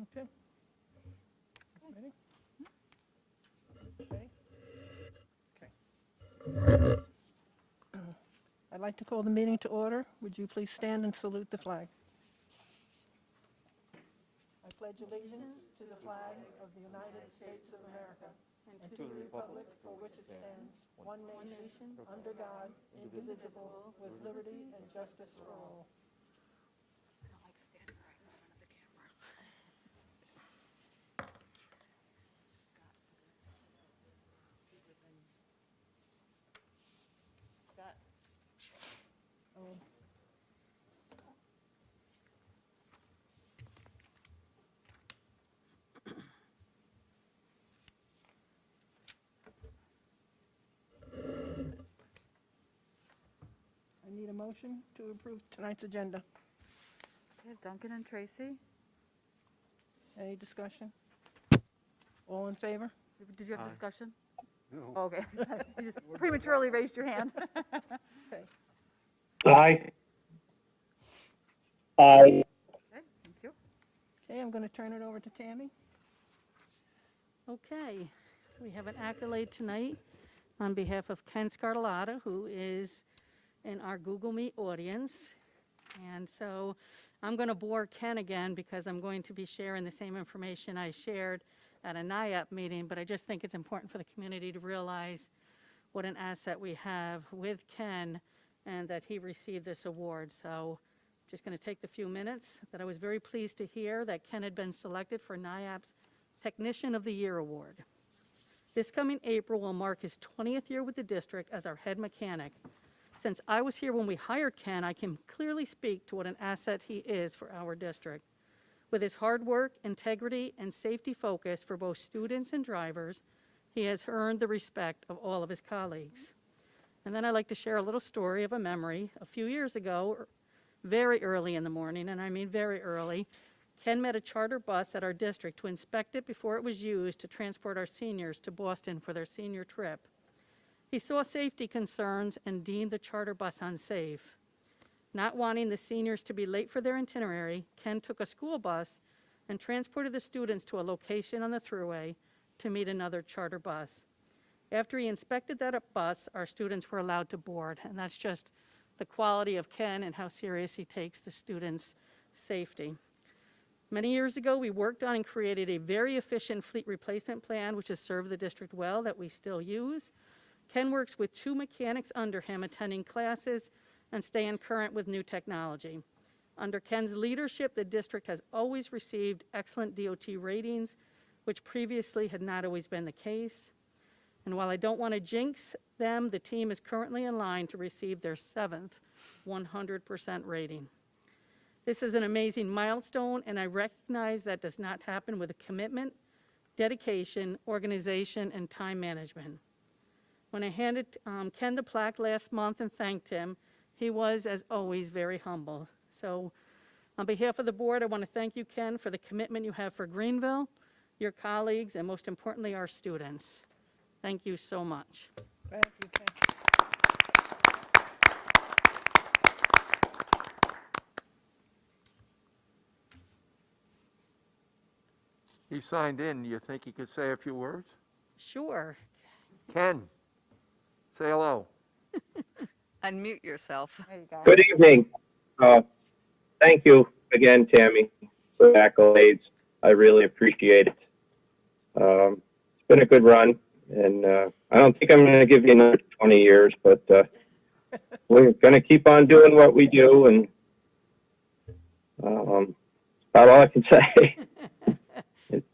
Okay. Ready? Okay. Okay. I'd like to call the meeting to order. Would you please stand and salute the flag? I pledge allegiance to the flag of the United States of America and to the republic for which it stands, one nation, under God, indivisible, with liberty and justice for all. I don't like standing right in front of the camera. Scott. Oh. I need a motion to approve tonight's agenda. Okay, Duncan and Tracy. Any discussion? All in favor? Did you have a discussion? No. Oh, okay. You just prematurely raised your hand. Okay. Aye. Aye. Okay, thank you. Okay, I'm going to turn it over to Tammy. Okay, we have an accolade tonight on behalf of Ken Scarlata, who is in our Google Meet audience. And so I'm going to bore Ken again because I'm going to be sharing the same information I shared at a NIAP meeting, but I just think it's important for the community to realize what an asset we have with Ken and that he received this award. So just going to take the few minutes that I was very pleased to hear that Ken had been selected for NIAP's Technician of the Year Award. This coming April will mark his 20th year with the district as our head mechanic. Since I was here when we hired Ken, I can clearly speak to what an asset he is for our district. With his hard work, integrity, and safety focus for both students and drivers, he has earned the respect of all of his colleagues. And then I'd like to share a little story of a memory. A few years ago, very early in the morning, and I mean very early, Ken met a charter bus at our district to inspect it before it was used to transport our seniors to Boston for their senior trip. He saw safety concerns and deemed the charter bus unsafe. Not wanting the seniors to be late for their itinerary, Ken took a school bus and transported the students to a location on the thruway to meet another charter bus. After he inspected that bus, our students were allowed to board, and that's just the quality of Ken and how serious he takes the students' safety. Many years ago, we worked on and created a very efficient fleet replacement plan, which has served the district well, that we still use. Ken works with 2 mechanics under him, attending classes and staying current with new technology. Under Ken's leadership, the district has always received excellent DOT ratings, which previously had not always been the case. And while I don't want to jinx them, the team is currently in line to receive their 7th 100% rating. This is an amazing milestone, and I recognize that does not happen with a commitment, dedication, organization, and time management. When I handed Ken the plaque last month and thanked him, he was, as always, very humble. So on behalf of the board, I want to thank you, Ken, for the commitment you have for Greenville, your colleagues, and most importantly, our students. Thank you so much. Thank you, Ken. He signed in. You think he could say a few words? Sure. Ken, say hello. Unmute yourself. There you go. Good evening. Thank you again, Tammy, for the accolades. I really appreciate it. It's been a good run, and I don't think I'm going to give you another 20 years, but we're going to keep on doing what we do, and about all I can say.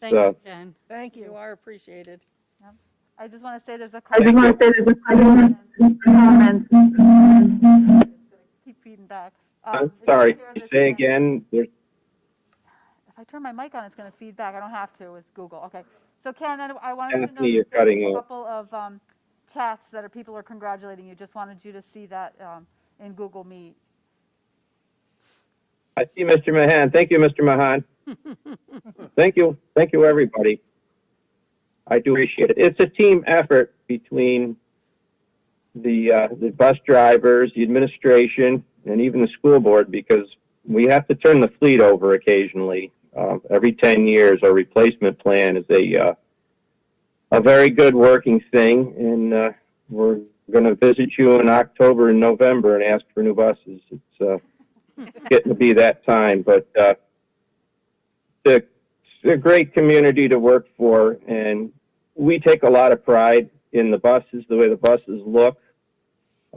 Thank you, Ken. Thank you. You are appreciated. I just want to say there's a I just want to say there's a comment. keep feeding back. I'm if you sorry. hear this Say again. If I turn my mic on, it's going to feed back. I don't have to with Google. Okay. So Ken, I wanted to know Definitely you're that there's cutting a out. couple of chats that people are congratulating you. Just wanted you to see that in Google Meet. I see Mr. Mahan. Thank you, Mr. Mahan. Thank you. Thank you, everybody. I do appreciate it. It's a team effort between the bus drivers, the administration, and even the school board, because we have to turn the fleet over occasionally. Every 10 years, our replacement plan is a very good working thing, and we're going to visit you in October and November and ask for new buses. It's getting to be that time, but it's a great community to work for, and we take a lot of pride in the buses, the way the buses look.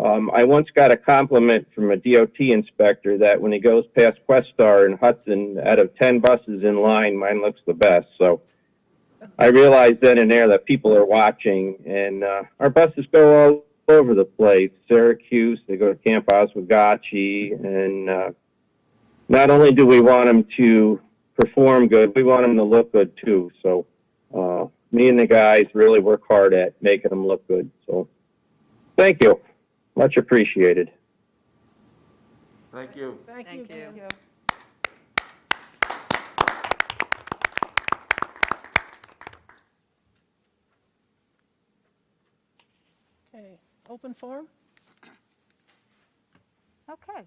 I once got a compliment from a DOT inspector that when he goes past Questar and Hudson, out of 10 buses in line, mine looks the best. So I realized then and there that people are watching, and our buses go all over the place. Syracuse, they go to Camp Oswegatchie, and not only do we want them to perform good, we want them to look good too. So me and the guys really work hard at making them look good. So thank you. Much appreciated. Thank you. Thank you, Thank you. Ken. Thank you. Okay, open forum? Okay.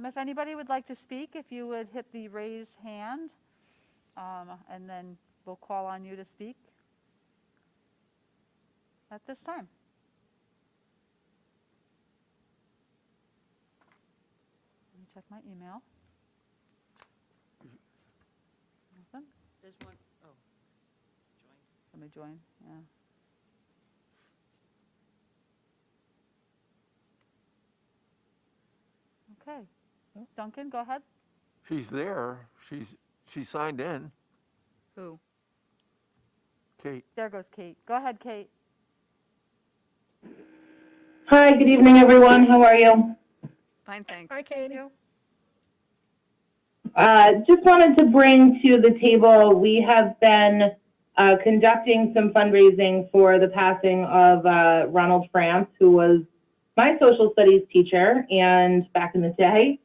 If anybody would like to speak, if you would hit the raise hand, and then we'll call on you to speak at this time. Let me check my email. Nothing? There's one, oh, join. Let me join, yeah. Okay. Duncan, go ahead. She's there. She signed in. Who? Kate. There goes Kate. Go ahead, Kate. Hi, good evening, everyone. How are you? Fine, thanks. Hi, Katie. Just wanted to bring to the table, we have been conducting some fundraising for the passing of Ronald France, who was my social studies teacher, and back in the day.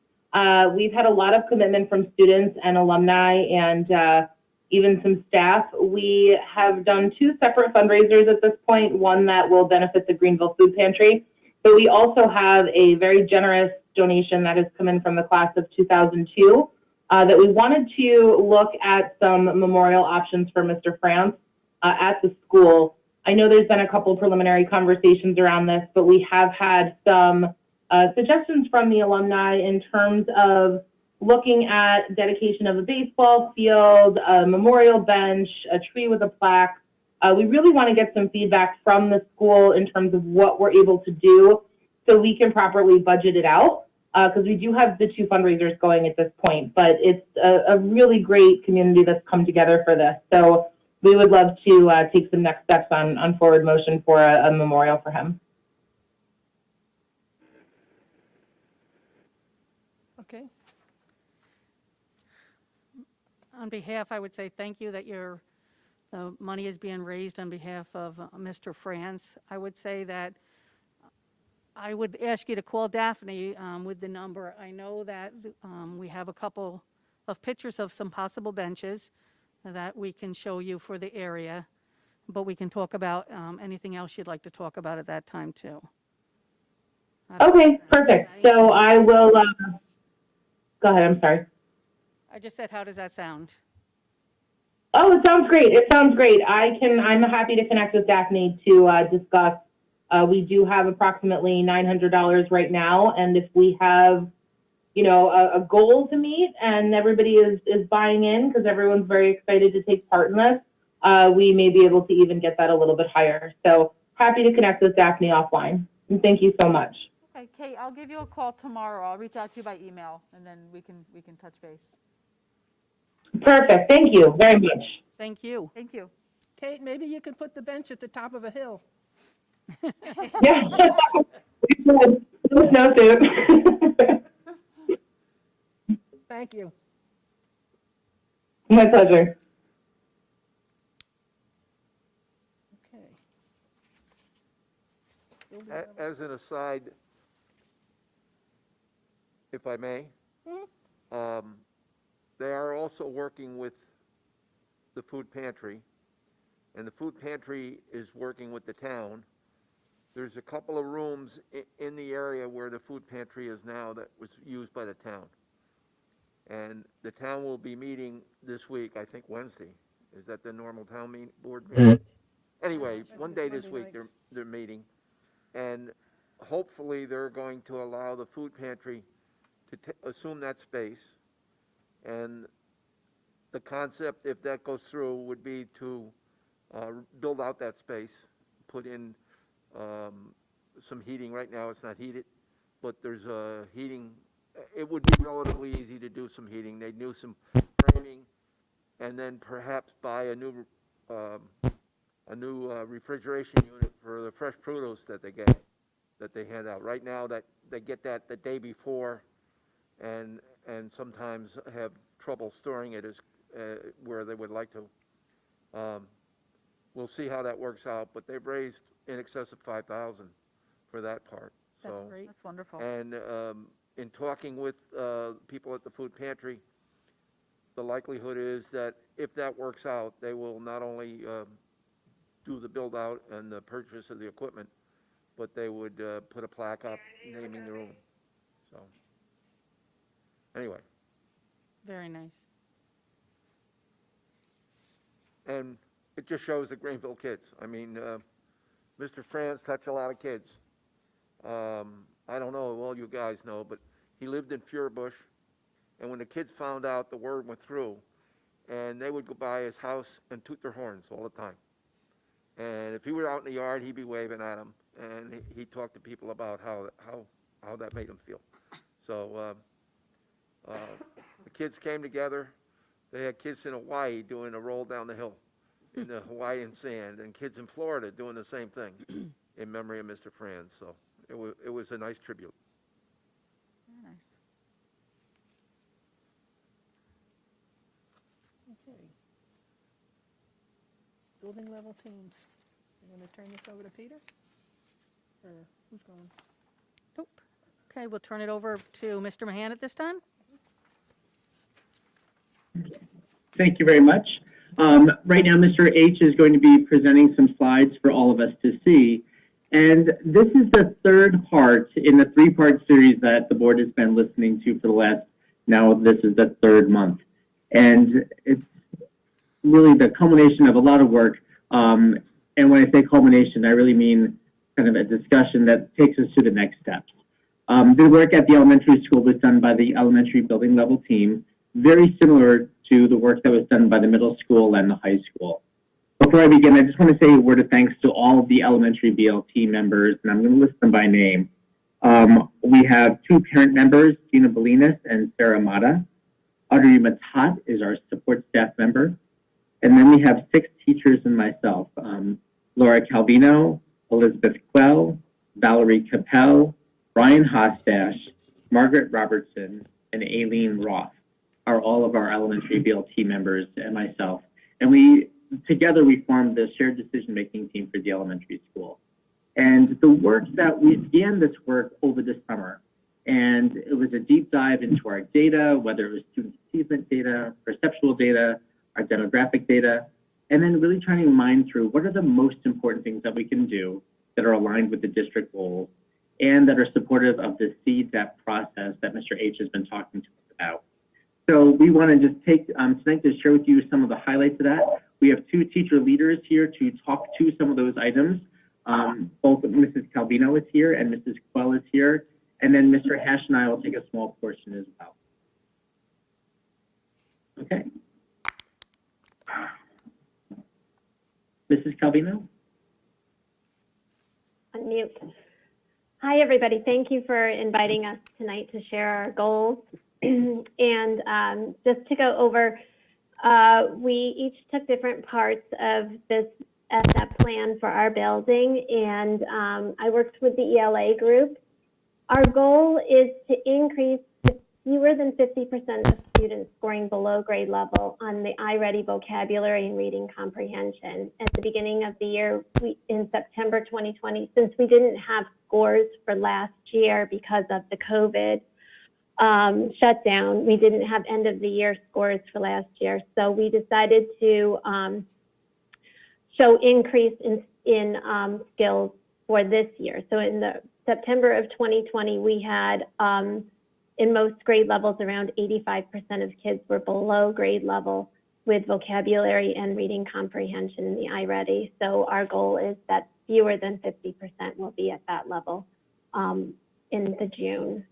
We've had a lot of commitment from students and alumni and even some staff. We have done 2 separate fundraisers at this point, one that will benefit the Greenville Food Pantry, but we also have a very generous donation that has come in from the class of 2002 that we wanted to look at some memorial options for Mr. France at the school. I know there's been a couple preliminary conversations around this, but we have had some suggestions from the alumni in terms of looking at dedication of a baseball field, a memorial bench, a tree with a plaque. We really want to get some feedback from the school in terms of what we're able to do so we can properly budget it out, because we do have the 2 fundraisers going at this point, but it's a really great community that's come together for this. So we would love to take some next steps on forward motion for a memorial for him. Okay, On behalf, I would say thank you that the money is being raised on behalf of Mr. France. I would say that I would ask you to call Daphne with the number. I know that we have a couple of pictures of some possible benches that we can show you for the area, but we can talk about anything else you'd like to talk about at that time too. Okay, perfect. So I will, go ahead, I'm sorry. I just said, how does that sound? Oh, it sounds great. It sounds great. I'm happy to connect with Daphne to discuss. We do have approximately $900 right now, and if we have, you know, a goal to meet and everybody is buying in because everyone's very excited to take part in this, we may be able to even get that a little bit higher. So happy to connect with Daphne offline. And thank you so much. Okay, Kate, I'll give you a call tomorrow. I'll reach out to you by email, and then we can touch base. Perfect. Thank you very much. Thank you. Thank you. Kate, maybe you could put the bench at the top of a hill. Yeah. No snowsuit. Thank you. My pleasure. Okay. As an aside, if I may, they are also working with the food pantry, and the food pantry is working with the town. There's a couple of rooms in the area where the food pantry is now that was used by the town. And the town will be meeting this week, I think Wednesday. Is that the normal town board meeting? Anyway, one day this Monday week nights. they're meeting. And hopefully they're going to allow the food pantry to assume that space. And the concept, if that goes through, would be to build out that space, put in some heating. Right now it's not heated, but there's heating. It would be relatively easy to do some heating. They'd do some framing, and then perhaps buy a new refrigeration unit for the fresh produce that they hand out. Right now, that they get that the day before, and sometimes have trouble storing it as where they would like to. We'll see how that works out, but they've raised in excess of $5,000 for that part. That's So, great. That's wonderful. and in talking with people at the food pantry, the likelihood is that if that works out, they will not only do the build out and the purchase of the equipment, but they would put a plaque up naming the room. So, anyway, Very nice. and it just shows the Greenville kids. I mean, Mr. Franz touched a lot of kids. I don't know, well, you guys know, but he lived in Furbush, and when the kids found out, the word went through, and they would go by his house and toot their horns all the time. And if he were out in the yard, he'd be waving at them, and he talked to people about how that made him feel. So the kids came together. They had kids in Hawaii doing a roll down the hill in the Hawaiian sand, and kids in Florida doing the same thing in memory of Mr. Franz. So it was a nice tribute. Very nice. Okay. Building level teams. You want to turn this over to Peter? Or who's going? Nope. Okay, we'll turn it over to Mr. Mahan at this time. Thank you very much. Right now, Mr. H is going to be presenting some slides for all of us to see. And this is the third part in the three-part series that the board has been listening to for the last, now this is the third month. And it's really the culmination of a lot of work. And when I say culmination, I really mean kind of a discussion that takes us to the next steps. The work at the elementary school was done by the elementary building level team, very similar to the work that was done by the middle school and the high school. Before I begin, I just want to say a word of thanks to all of the elementary BLT members, and I'm going to list them by name. We have two parent members, Gina Bolinas and Sarah Mata. Audrey Matat is our support staff member. And then we have 6 teachers and myself, Laura Calvino, Elizabeth Quell, Valerie Capel, Brian Hostash, Margaret Robertson, and Aileen Roth are all of our elementary BLT members and myself. And together we formed the shared decision-making team for the elementary school. And the work that we began this work over the summer, and it was a deep dive into our data, whether it was student achievement data, perceptual data, our demographic data, and then really trying to mine through what are the most important things that we can do that are aligned with the district goals and that are supportive of the CDEP process that Mr. H has been talking to us about. So we want to just take tonight to share with you some of the highlights of that. We have 2 teacher leaders here to talk to some of those items. Both Mrs. Calvino is here and Mrs. Quell is here. And then Mr. Hash and I will take a small portion as well. Okay. Mrs. Calvino? Unmute. Hi, everybody. Thank you for inviting us tonight to share our goals. And just to go over, we each took different parts of this SF plan for our building, and I worked with the ELA group. Our goal is to increase fewer than 50% of students scoring below grade level on the iReady vocabulary and reading comprehension. At the beginning of the year, in September 2020, since we didn't have scores for last year because of the COVID shutdown, we didn't have end of the year scores for last year. So we decided to show increase in skills for this year. So in the September of 2020, we had in most grade levels, around 85% of kids were below grade level with vocabulary and reading comprehension in the iReady. So our goal is that fewer than 50% will be at that level in the June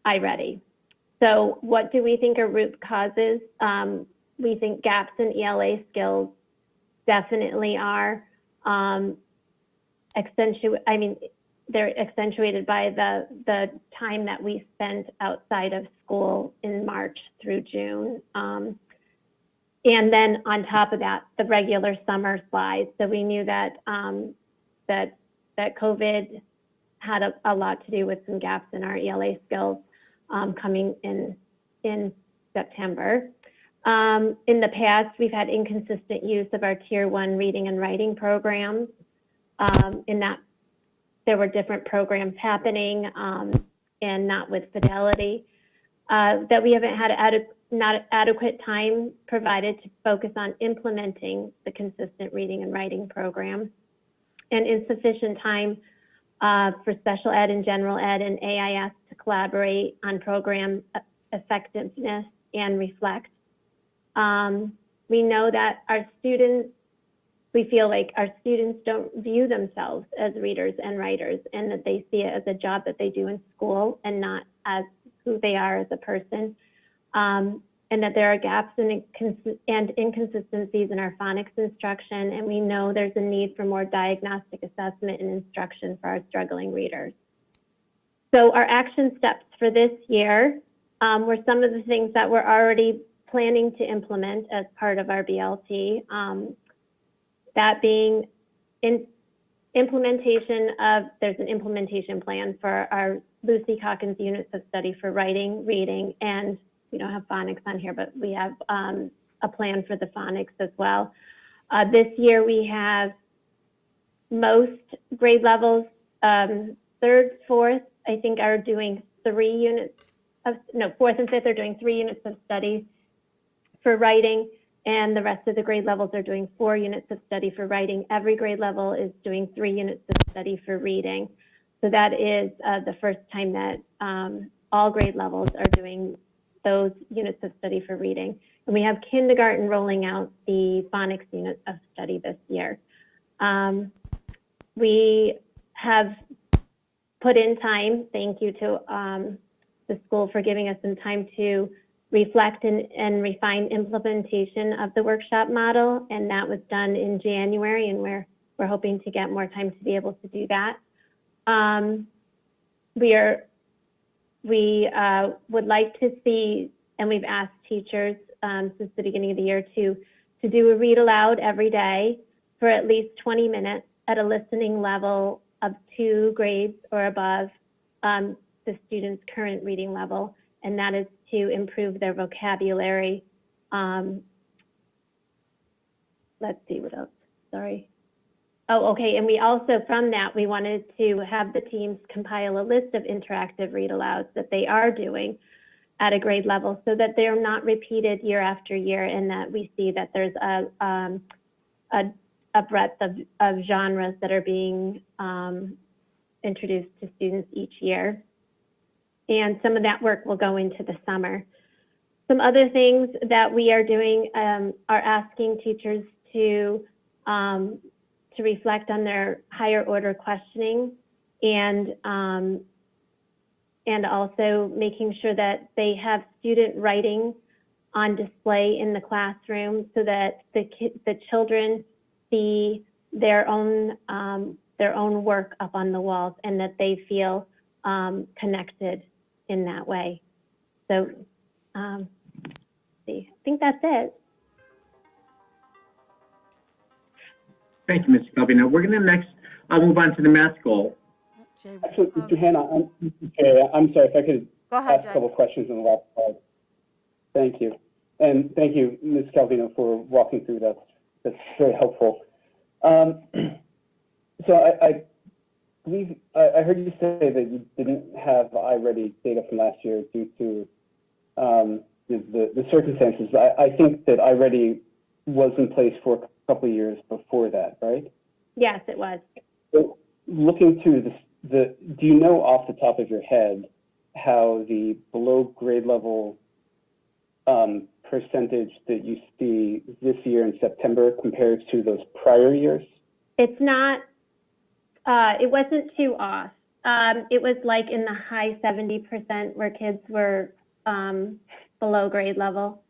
iReady. So what do we think are root causes? We think gaps in ELA skills definitely are they're accentuated by the time that we spent outside of school in March through June. And then on top of that, the regular summer slides. So we knew that that COVID had a lot to do with some gaps in our ELA skills coming in September. In the past, we've had inconsistent use of our Tier 1 reading and writing programs, in that there were different programs happening and not with fidelity, that we haven't had not adequate time provided to focus on implementing the consistent reading and writing program, and insufficient time for special ed and general ed and AIS to collaborate on program effectiveness and reflect. We know that we feel like our students don't view themselves as readers and writers, and that they see it as a job that they do in school and not as who they are as a person. And that there are gaps and inconsistencies in our phonics instruction, and we know there's a need for more diagnostic assessment and instruction for our struggling readers. So our action steps for this year were some of the things that we're already planning to implement as part of our BLT. That being implementation of, there's an implementation plan for our Lucy Calkins units of study for writing, reading, and we don't have phonics on here, but we have a plan for the phonics as well. This year we have most grade levels, third, fourth, I think are doing 3 units of, no, fourth and fifth are doing 3 units of study for writing, and the rest of the grade levels are doing 4 units of study for writing. Every grade level is doing 3 units of study for reading. So that is the first time that all grade levels are doing those units of study for reading. And we have kindergarten rolling out the phonics unit of study this year. We have put in time, thank you to the school for giving us some time to reflect and refine implementation of the workshop model, and that was done in January, and we're hoping to get more time to be able to do that. We would like to see, and we've asked teachers since the beginning of the year to do a read aloud every day for at least 20 minutes at a listening level of 2 grades or above the student's current reading level, and that is to improve their vocabulary. Let's see what else, sorry. Oh, okay, and we also, from that, we wanted to have the teams compile a list of interactive read-alouds that they are doing at a grade level so that they're not repeated year after year, and that we see that there's a breadth of genres that are being introduced to students each year. And some of that work will go into the summer. Some other things that we are doing are asking teachers to reflect on their higher order questioning, and also making sure that they have student writing on display in the classroom so that the children see their own work up on the walls, and that they feel connected in that way. So see, I think that's it. Thank you, Ms. Calvino. We're going to next move on to the math goal. Actually, Mr. Hanna, I'm sorry if I could Go ahead, ask a couple of questions on the last slide. Thank you. And thank you, Ms. Calvino, for walking through that. That's very helpful. So I believe I heard you say that you didn't have iReady data from last year due to the circumstances. I think that iReady was in place for a couple of years before that, right? Yes, it was. So looking through do you know off the top of your head how the below grade level percentage that you see this year in September compares to those prior years? It's not, it wasn't too off. It was like in the high 70% where kids were below grade level.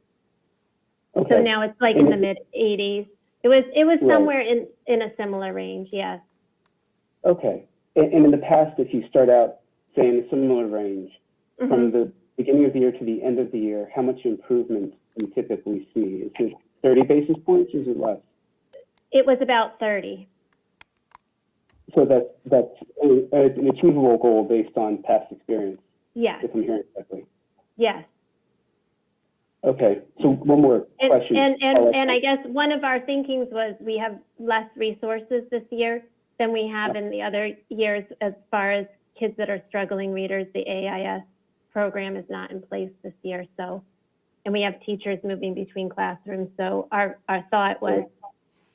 Okay. So now it's like in the mid 80s. It was Right. somewhere in a similar range, yes. Okay. And in the past, if you start out, say, in a similar range, from the beginning of the year to the end of the year, how much improvement do you typically see? Is it 30 basis points or is it less? It was about 30. So that's an achievable goal based on past experience, Yes, if I'm hearing correctly. yes. Okay, so one more question. And I guess one of our thinkings was we have less resources this year than we have in the other years as far as kids that are struggling readers. The AIS program is not in place this year, so, and we have teachers moving between classrooms. So our thought was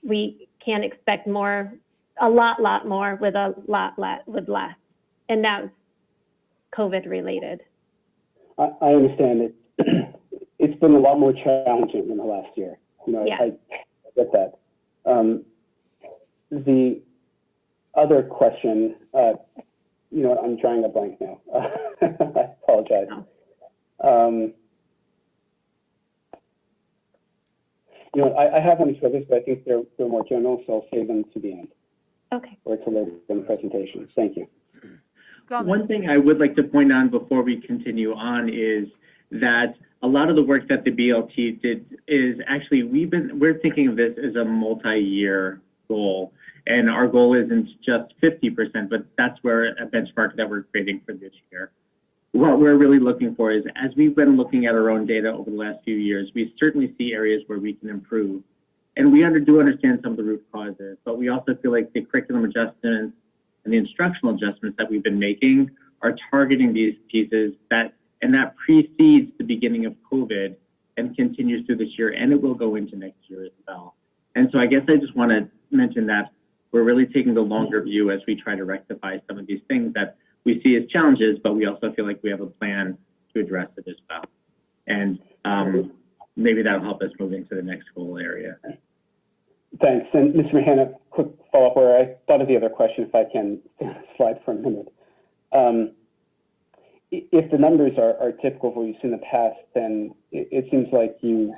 we can't expect more, a lot more with with less, and that was COVID related. I understand it. It's been a lot more challenging in the last year. You know, Yeah. I get that. The other question, you know, I'm drawing a blank now. I apologize. You know, I have one for this, but I think they're more general, so I'll save them to the end. Okay. Or to later in the presentation. Thank you. One thing I would like to point on before we continue on is that a lot of the work that the BLT did is actually we're thinking of this as a multi-year goal, and our goal isn't just 50%, but that's where a benchmark that we're creating for this year. What we're really looking for is, as we've been looking at our own data over the last few years, we certainly see areas where we can improve, and we do understand some of the root causes, but we also feel like the curriculum adjustments and the instructional adjustments that we've been making are targeting these pieces that precedes the beginning of COVID and continues through this year, and it will go into next year as well. And so I guess I just want to mention that we're really taking the longer view as we try to rectify some of these things that we see as challenges, but we also feel like we have a plan to address it as well. And maybe that'll help us move into the next goal area. Thanks. And Mr. Mahan, a quick follow-up where I thought of the other question, if I can slide for a minute. If the numbers are typical of what you've seen in the past, then it seems like you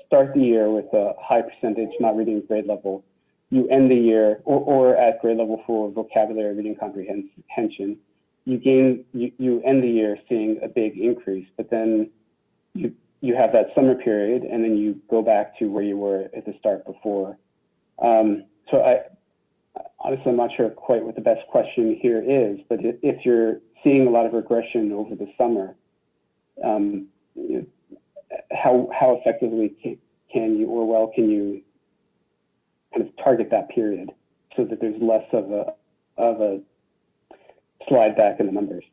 start the year with a high percentage not reading grade level. You end the year, or at grade level for vocabulary, reading comprehension. You end the year seeing a big increase, but then you have that summer period, and then you go back to where you were at the start before. So honestly, I'm not sure quite what the best question here is, but if you're seeing a lot of regression over the summer, you know, how effectively can you kind of target that period so that there's less of a slide back in the numbers?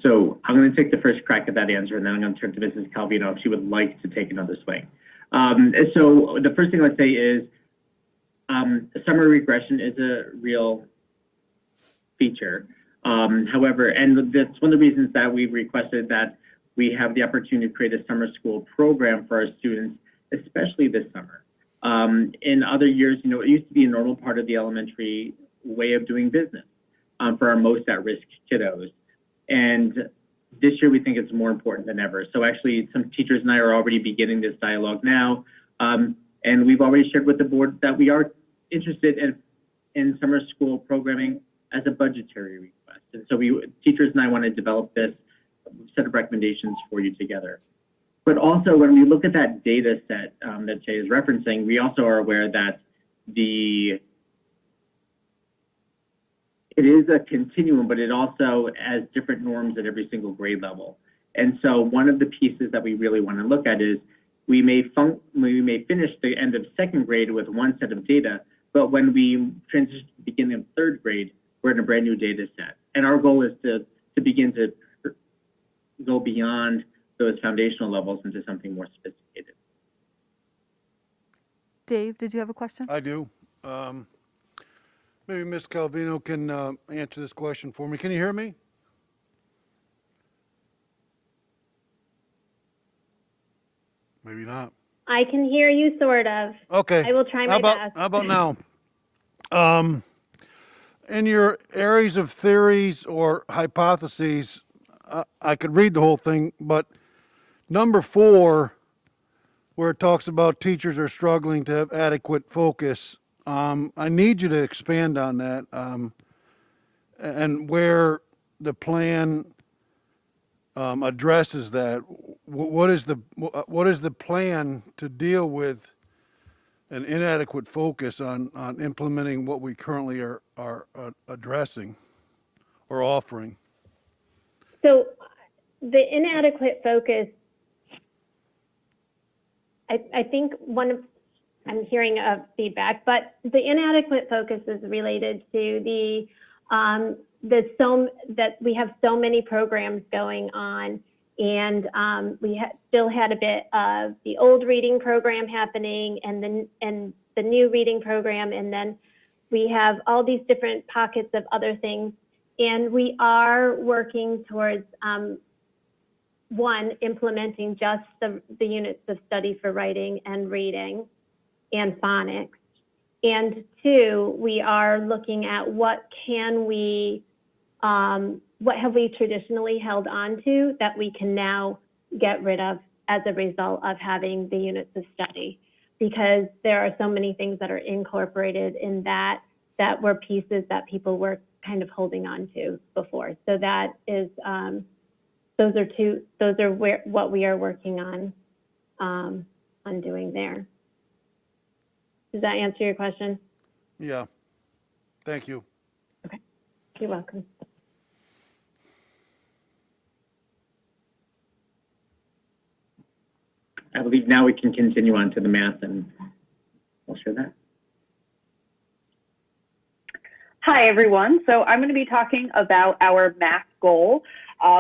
So I'm going to take the first crack at that answer, and then I'm going to turn to Mrs. Calvino if she would like to take another swing. So the first thing I'd say is summer regression is a real feature. However, and that's one of the reasons that we've requested that we have the opportunity to create a summer school program for our students, especially this summer. In other years, you know, it used to be a normal part of the elementary way of doing business for our most at-risk kiddos. And this year, we think it's more important than ever. So actually, some teachers and I are already beginning this dialogue now. And we've already shared with the board that we are interested in summer school programming as a budgetary request. And so teachers and I want to develop this set of recommendations for you together. But also, when we look at that data set that Jay is referencing, we also are aware that it is a continuum, but it also has different norms at every single grade level. And so one of the pieces that we really want to look at is we may finish the end of second grade with one set of data, but when we transition to the beginning of third grade, we're in a brand new data set. And our goal is to begin to go beyond those foundational levels into something more sophisticated. Dave, did you have a question? I do. Maybe Ms. Calvino can answer this question for me. Can you hear me? Maybe not. I can hear you sort of. Okay. I will try my best. How about now? In your areas of theories or hypotheses, I could read the whole thing, but number 4, where it talks about teachers are struggling to have adequate focus, I need you to expand on that, and where the plan addresses that. What is the plan to deal with an inadequate focus on implementing what we currently are addressing or offering? So the inadequate focus, I think I'm hearing a feedback, but the inadequate focus is related to that we have so many programs going on, and we still had a bit of the old reading program happening and the new reading program, and then we have all these different pockets of other things, and we are working towards implementing just the units of study for writing and reading and phonics, and 2, we are looking at what have we traditionally held on to that we can now get rid of as a result of having the units of study, because there are so many things that are incorporated in that were pieces that people were kind of holding on to before. So that is, those are what we are working on doing there. Does that answer your question? Yeah. Thank you. Okay. You're welcome. I believe now we can continue on to the math, and we'll share that. Hi, everyone. So I'm going to be talking about our math goal.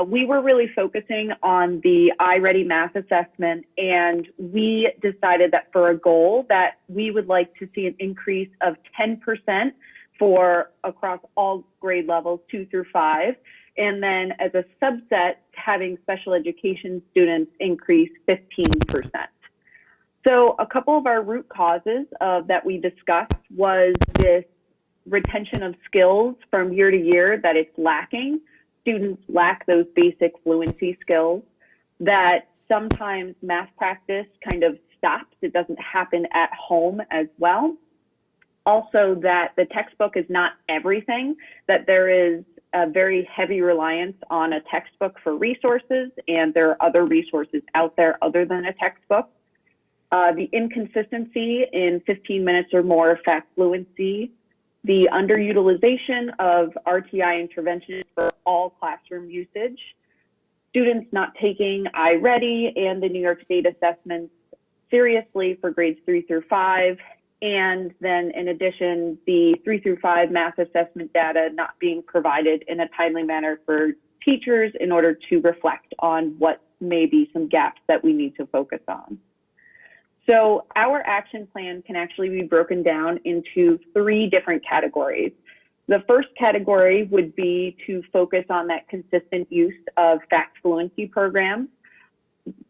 We were really focusing on the iReady math assessment, and we decided that for a goal that we would like to see an increase of 10% for across all grade levels 2 through 5. And then as a subset, having special education students increase 15%. So a couple of our root causes that we discussed was this retention of skills from year to year that it's lacking. Students lack those basic fluency skills, that sometimes math practice kind of stops. It doesn't happen at home as well. Also, that the textbook is not everything, that there is a very heavy reliance on a textbook for resources, and there are other resources out there other than a textbook. The inconsistency in 15 minutes or more fact fluency, the underutilization of RTI interventions for all classroom usage, students not taking iReady and the New York State assessments seriously for grades 3 through 5, and then in addition, the 3 through 5 math assessment data not being provided in a timely manner for teachers in order to reflect on what may be some gaps that we need to focus on. So our action plan can actually be broken down into 3 different categories. The first category would be to focus on that consistent use of fact fluency programs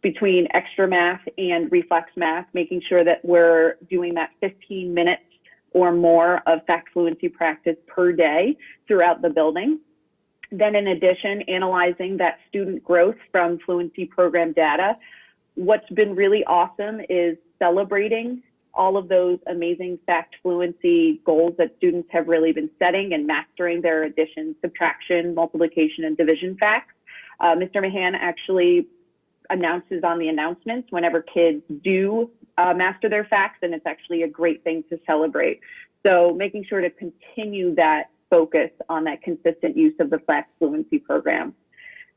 between extra math and reflex math, making sure that we're doing that 15 minutes or more of fact fluency practice per day throughout the building. Then in addition, analyzing that student growth from fluency program data. What's been really awesome is celebrating all of those amazing fact fluency goals that students have really been setting and mastering their addition, subtraction, multiplication, and division facts. Mr. Mahan actually announces on the announcements whenever kids do master their facts, and it's actually a great thing to celebrate. So making sure to continue that focus on that consistent use of the fact fluency program.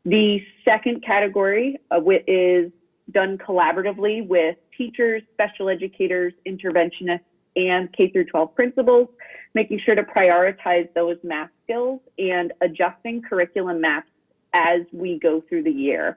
The second category is done collaboratively with teachers, special educators, interventionists, and K-12 principals, making sure to prioritize those math skills and adjusting curriculum maps as we go through the year.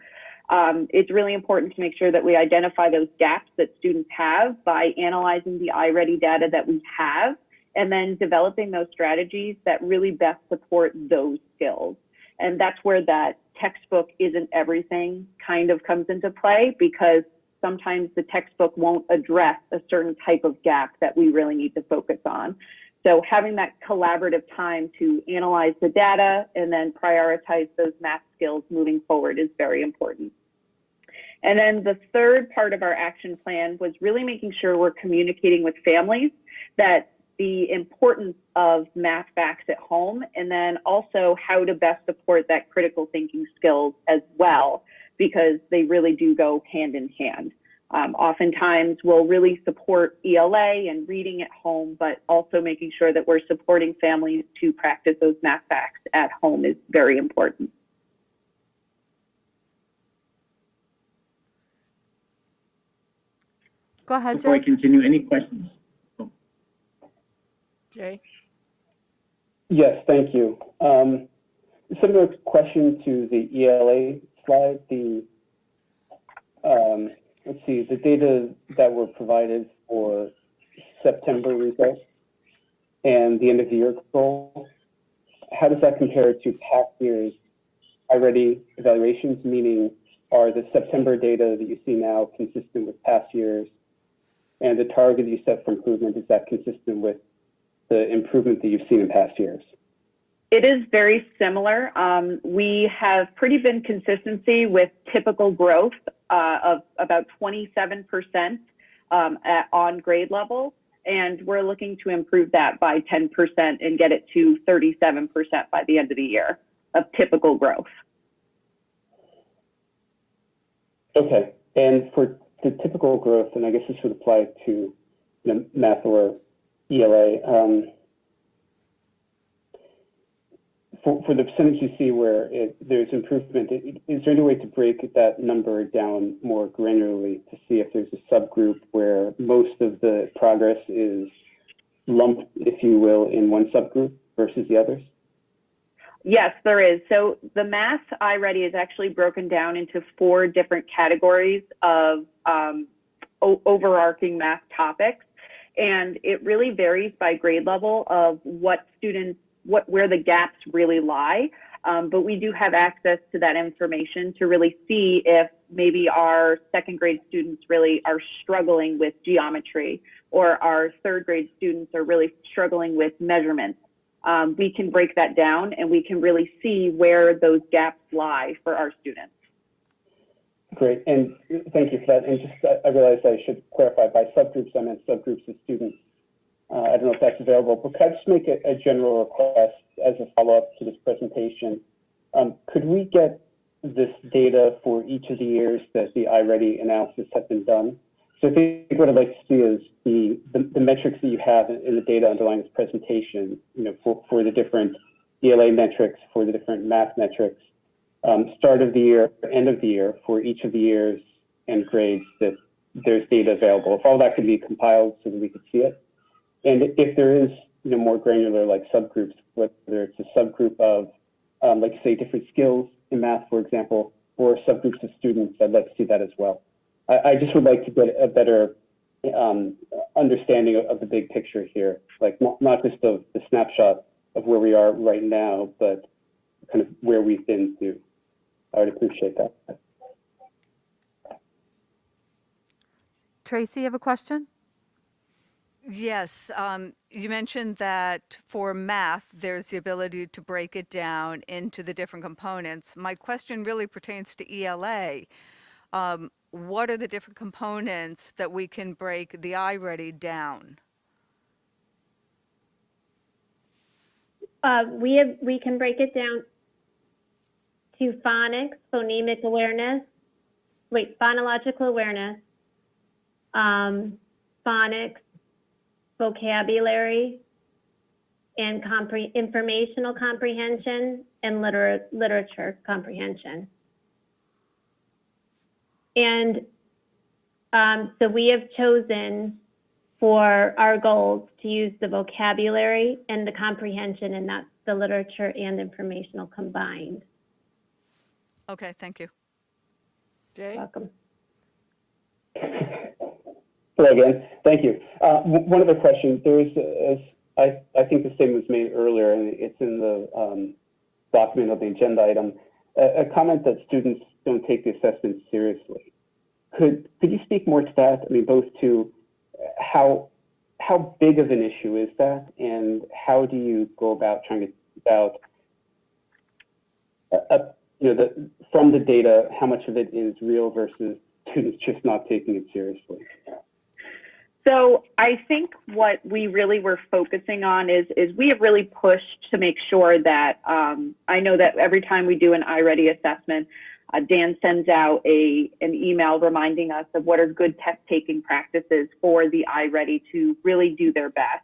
It's really important to make sure that we identify those gaps that students have by analyzing the iReady data that we have, and then developing those strategies that really best support those skills. And that's where that textbook isn't everything kind of comes into play, because sometimes the textbook won't address a certain type of gap that we really need to focus on. So having that collaborative time to analyze the data and then prioritize those math skills moving forward is very important. And then the third part of our action plan was really making sure we're communicating with families that the importance of math facts at home, and then also how to best support that critical thinking skills as well, because they really do go hand in hand. Oftentimes we'll really support ELA and reading at home, but also making sure that we're supporting families to practice those math facts at home is very important. Go ahead, Before I Jay. continue, any questions? Jay? Yes, thank you. Similar question to the ELA slide. Let's see, the data that were provided for September results and the end of the year goal, how does that compare to past years' iReady evaluations? Meaning, are the September data that you see now consistent with past years? And the target you set for improvement, is that consistent with the improvement that you've seen in past years? It is very similar. We have pretty been consistency with typical growth of about 27% on grade level, and we're looking to improve that by 10% and get it to 37% by the end of the year of typical growth. Okay, and for the typical growth, and I guess this would apply to math or ELA, for the percentage you see where there's improvement, is there any way to break that number down more granularly to see if there's a subgroup where most of the progress is lumped, if you will, in one subgroup versus the others? Yes, there is. So the math iReady is actually broken down into 4 different categories of overarching math topics. And it really varies by grade level of what students, where the gaps really lie. But we do have access to that information to really see if maybe our second grade students really are struggling with geometry, or our third grade students are really struggling with measurements. We can break that down and we can really see where those gaps lie for our students. Great, and thank you for that. And just, I realized I should clarify, by subgroups, I meant subgroups of students. I don't know if that's available, but could I just make a general request as a follow-up to this presentation? Could we get this data for each of the years that the iReady analysis has been done? So I think what I'd like to see is the metrics that you have in the data underlying this presentation, for the different ELA metrics, for the different math metrics, start of the year, end of the year, for each of the years and grades that there's data available. If all that could be compiled so that we could see it. And if there is, more granular, like subgroups, whether it's a subgroup of, like say, different skills in math, for example, or subgroups of students, I'd like to see that as well. I just would like to get a better understanding of the big picture here, like not just of the snapshot of where we are right now, but kind of where we've been to. I would appreciate that. Tracy, you have a question? Yes, you mentioned that for math, there's the ability to break it down into the different components. My question really pertains to ELA. What are the different components that we can break the iReady down? We can break it down to phonics, phonemic awareness, phonological awareness, phonics, vocabulary, and informational comprehension, and literature comprehension. And so we have chosen for our goals to use the vocabulary and the comprehension, and that's the literature and informational combined. Okay, thank you. Jay? Welcome. Hello again. Thank you. One other question. There is, I think the statement was made earlier, and it's in the document of the agenda item, a comment that students don't take the assessment seriously. could you speak more to that? I mean, both to how big of an issue is that, and how do you go about trying to from the data, how much of it is real versus students just not taking it seriously? So I think what we really were focusing on is we have really pushed to make sure that I know that every time we do an iReady assessment, Dan sends out an email reminding us of what are good test taking practices for the iReady to really do their best.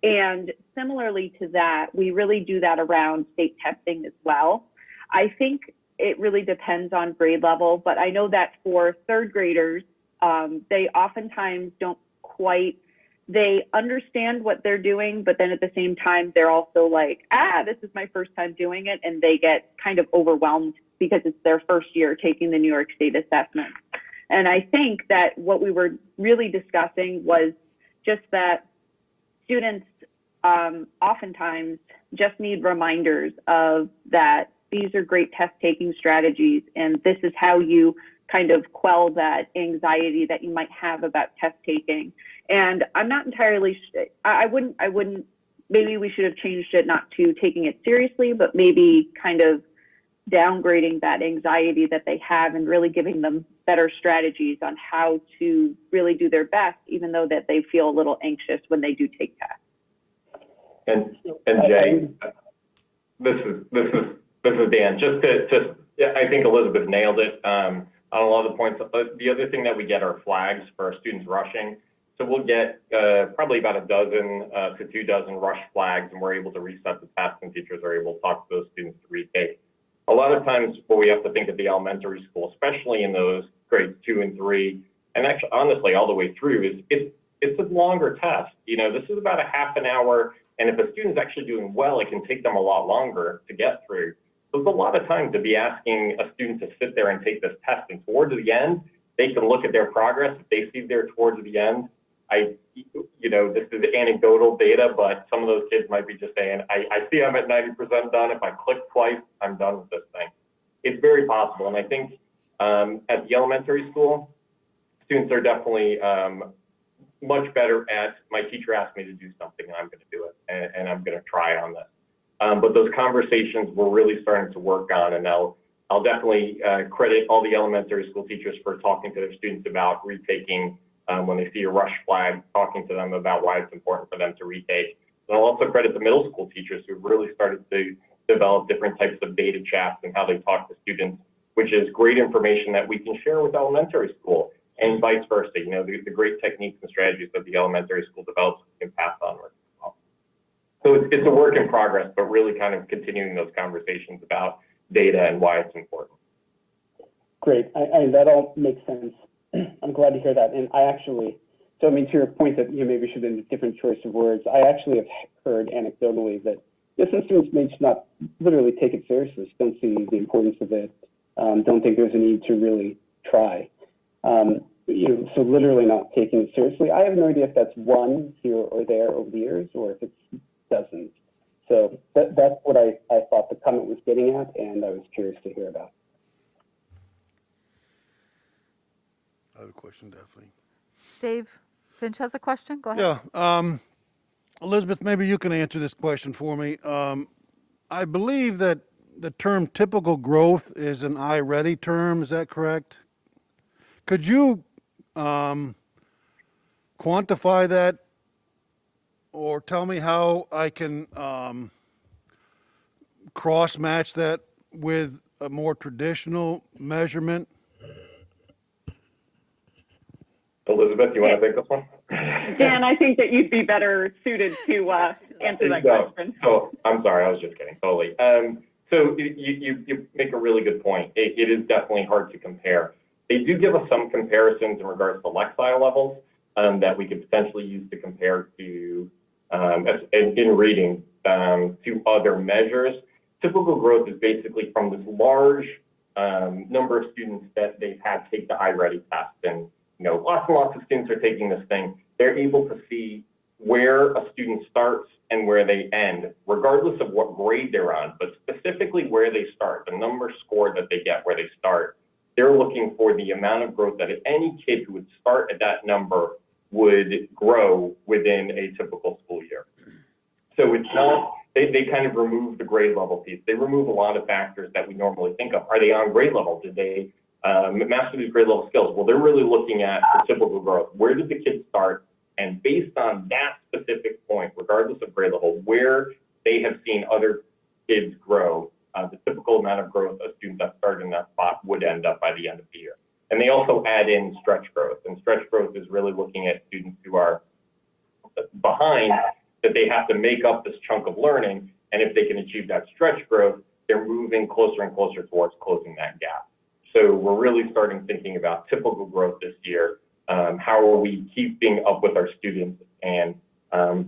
And similarly to that, we really do that around state testing as well. I think it really depends on grade level, but I know that for third graders, they oftentimes don't quite, they understand what they're doing, but then at the same time, they're also like, this is my first time doing it. And they get kind of overwhelmed because it's their first year taking the New York State assessment. And I think that what we were really discussing was just that students oftentimes just need reminders of that these are great test taking strategies, and this is how you kind of quell that anxiety that you might have about test taking. And I'm not entirely, I wouldn't, maybe we should have changed it not to taking it seriously, but maybe kind of downgrading that anxiety that they have and really giving them better strategies on how to really do their best, even though that they feel a little anxious when they do take tests. And Jay, this is Dan. I think Elizabeth nailed it on a lot of the points. The other thing that we get are flags for our students rushing. So we'll get probably about a dozen to 2 dozen rush flags, and we're able to reset the test, and teachers are able to talk to those students to retake. A lot of times what we have to think at the elementary school, especially in those grades 2 and 3, and actually honestly all the way through, is it's a longer test. You know, this is about a half an hour, and if a student's actually doing well, it can take them a lot longer to get through. So it's a lot of time to be asking a student to sit there and take this test, and towards the end, they can look at their progress. If they see they're towards the end, this is anecdotal data, but some of those kids might be just saying, I see I'm at 90% done. If I click twice, I'm done with this thing. It's very possible. And I think at the elementary school, students are definitely much better at, my teacher asked me to do something and I'm going to do it, and I'm going to try on this. But those conversations we're really starting to work on, and I'll definitely credit all the elementary school teachers for talking to their students about retaking when they see a rush flag, talking to them about why it's important for them to retake. And I'll also credit the middle school teachers who've really started to develop different types of data chats and how they talk to students, which is great information that we can share with elementary school, and vice versa. You know, the great techniques and strategies that the elementary school develops can pass onward as well. So it's a work in progress, but really kind of continuing those conversations about data and why it's important. Great, that all makes sense. I'm glad to hear that. And I actually, so I mean, to your point that maybe we should have a different choice of words, I actually have heard anecdotally that some students may just not literally take it seriously, just don't see the importance of it, don't think there's a need to really try. So literally not taking it seriously. I have no idea if that's one here or there over the years, or if it's dozens. So that's what I thought the comment was getting at, and I was curious to hear about. I have a question, definitely. Dave Finch has a question. Go ahead. Yeah. Elizabeth, maybe you can answer this question for me. I believe that the term typical growth is an iReady term. Is that correct? Could you quantify that, or tell me how I can cross-match that with a more traditional measurement? Elizabeth, you want to take this one? Dan, I think that you'd be better suited to answer that question. So I'm sorry, I was just kidding, totally. So you make a really good point. It is definitely hard to compare. They do give us some comparisons in regards to Lexile levels that we could potentially use to compare to, in reading, to other measures. Typical growth is basically from this large number of students that they've had take the iReady test, and lots and lots of students are taking this thing. They're able to see where a student starts and where they end, regardless of what grade they're on, but specifically where they start, the number score that they get where they start. they're looking for the amount of growth that any kid who would start at that number would grow within a typical school year. So it's not, they kind of remove the grade level piece. They remove a lot of factors that we normally think of. Are they on grade level? Did they master these grade level skills? Well, they're really looking at the typical growth. Where did the kids start? And based on that specific point, regardless of grade level, where they have seen other kids grow, the typical amount of growth of students that start in that spot would end up by the end of the year. And they also add in stretch growth. And stretch growth is really looking at students who are behind, that they have to make up this chunk of learning. And if they can achieve that stretch growth, they're moving closer and closer towards closing that gap. So we're really starting thinking about typical growth this year. How are we keeping up with our students and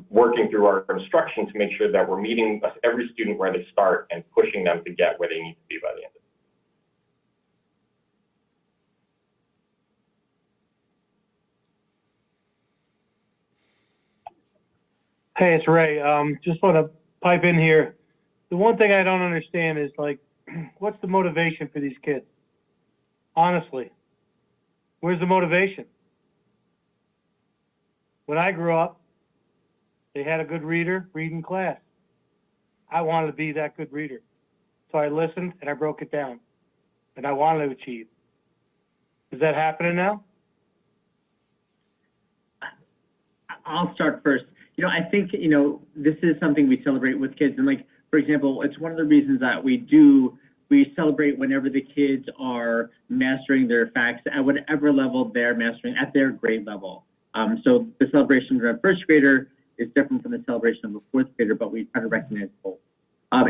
working through our instruction to make sure that we're meeting every student where they start and pushing them to get where they need to be by the end of it. Hey, it's Ray. Just want to pipe in here. The one thing I don't understand is, like, what's the motivation for these kids? Honestly, where's the motivation? When I grew up, they had a good reader read in class. I wanted to be that good reader. So I listened and I broke it down. And I wanted to achieve. Is that happening now? I'll start first. I think, this is something we celebrate with kids. And like, for example, it's one of the reasons that we celebrate whenever the kids are mastering their facts at whatever level they're mastering at their grade level. So the celebration of a first grader is different from the celebration of a fourth grader, but we try to recognize both.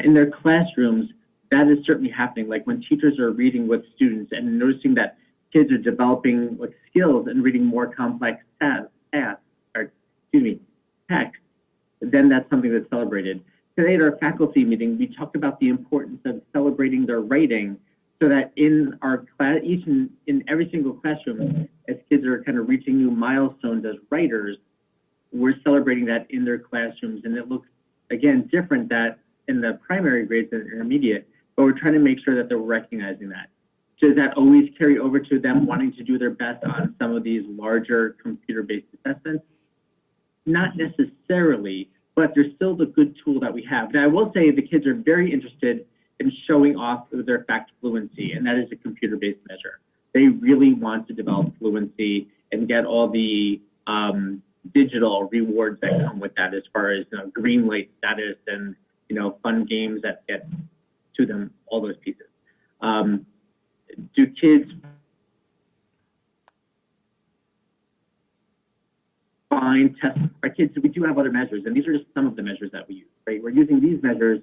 In their classrooms, that is certainly happening. Like when teachers are reading with students and noticing that kids are developing skills and reading more complex text, then that's something that's celebrated. Today at our faculty meeting, we talked about the importance of celebrating their writing so that in our class, in every single classroom, as kids are kind of reaching new milestones as writers, we're celebrating that in their classrooms. And it looks, again, different that in the primary grades and intermediate, but we're trying to make sure that they're recognizing that. Does that always carry over to them wanting to do their best on some of these larger computer-based assessments? Not necessarily, but there's still the good tool that we have. Now, I will say the kids are very interested in showing off their fact fluency, and that is a computer-based measure. They really want to develop fluency and get all the digital rewards that come with that, as far as green light status and fun games that get to them, all those pieces. Do kids find tests? Our kids, we do have other measures, and these are just some of the measures that we use, right? We're using these measures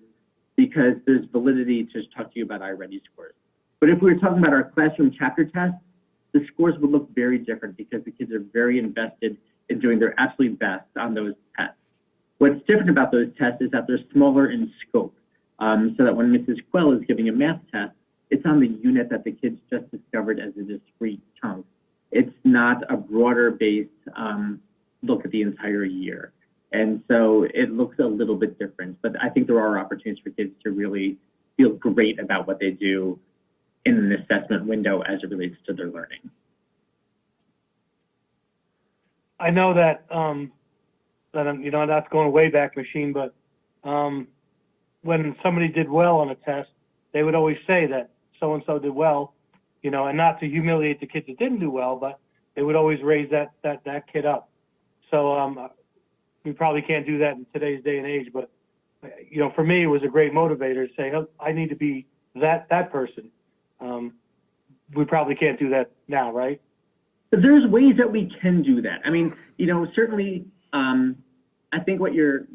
because there's validity to talk to you about iReady scores. But if we were talking about our classroom chapter tests, the scores would look very different because the kids are very invested in doing their absolute best on those tests. What's different about those tests is that they're smaller in scope, so that when Mrs. Quell is giving a math test, it's on the unit that the kids just discovered as a discrete chunk. It's not a broader based look at the entire year. And so it looks a little bit different, but I think there are opportunities for kids to really feel great about what they do in an assessment window as it relates to their learning. I know that, that's going way back machine, but when somebody did well on a test, they would always say that so-and-so did well, and not to humiliate the kids that didn't do well, but they would always raise that kid up. So we probably can't do that in today's day and age, but for me, it was a great motivator to say, oh, I need to be that person. We probably can't do that now, right? There's ways that we can do that. I mean, certainly, I think what you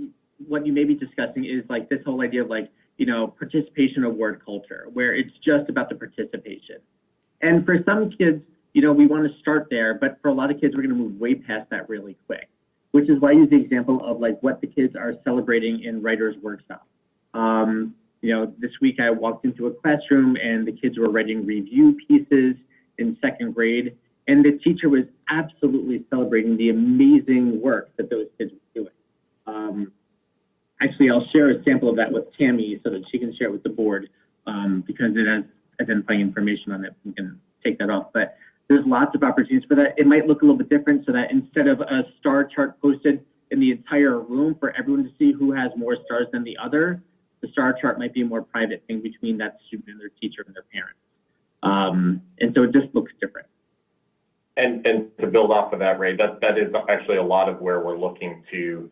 may be discussing is like this whole idea of participation award culture, where it's just about the participation. And for some kids, we want to start there, but for a lot of kids, we're going to move way past that really quick, which is why I use the example of what the kids are celebrating in Writer's Workshop. This week I walked into a classroom and the kids were writing review pieces in second grade, and the teacher was absolutely celebrating the amazing work that those kids were doing. Actually, I'll share a sample of that with Tammy so that she can share it with the board, because it has identifying information on it. We can take that off, but there's lots of opportunities for that. It might look a little bit different, so that instead of a star chart posted in the entire room for everyone to see who has more stars than the other, the star chart might be a more private thing between that student and their teacher and their parents. And so it just looks different. And to build off of that, Ray, that is actually a lot of where we're looking to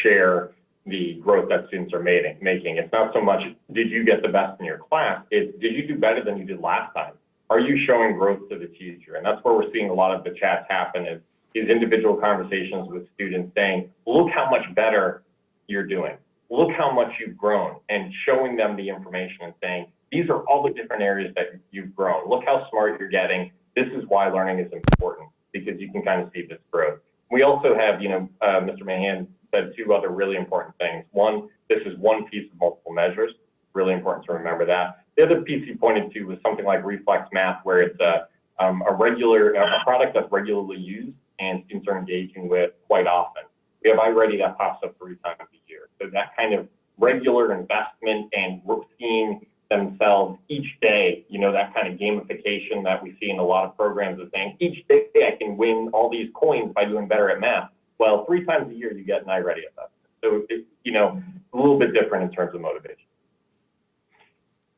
share the growth that students are making. It's not so much, did you get the best in your class? It's, did you do better than you did last time? Are you showing growth to the teacher? And that's where we're seeing a lot of the chats happen, is individual conversations with students saying, look how much better you're doing. Look how much you've grown, and showing them the information and saying, these are all the different areas that you've grown. Look how smart you're getting. This is why learning is important, because you can kind of see this growth. We also have, Mr. Mahan said two other really important things. One, this is one piece of multiple measures. Really important to remember that. The other piece he pointed to was something like Reflex Math, where it's a product that's regularly used and students are engaging with quite often. We have iReady that pops up 3 times a year. So that kind of regular investment and seeing themselves each day, that kind of gamification that we see in a lot of programs of saying, each day I can win all these coins by doing better at math. Well, 3 times a year you get an iReady assessment. So it's, a little bit different in terms of motivation.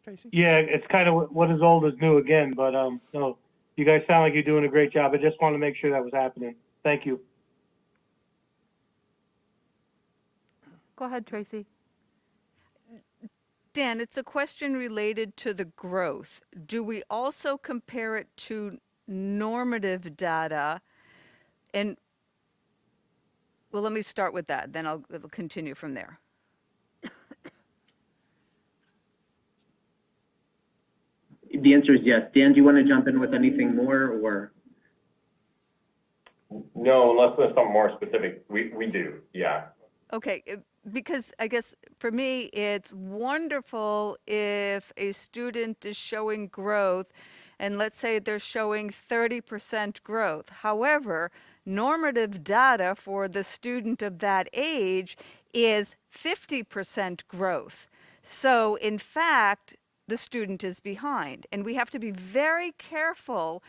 Tracy? Yeah, it's kind of what is old is new again, but no, you guys sound like you're doing a great job. I just wanted to make sure that was happening. Thank you. Go ahead, Tracy. Dan, it's a question related to the growth. Do we also compare it to normative data? And well, let me start with that, then I'll continue from there. The answer is yes. Dan, do you want to jump in with anything more, or? No, unless there's something more specific. We do, yeah. Okay, because I guess for me, it's wonderful if a student is showing growth, and let's say they're showing 30% growth. However, normative data for the student of that age is 50% growth. So in fact, the student is behind. And we have to be very careful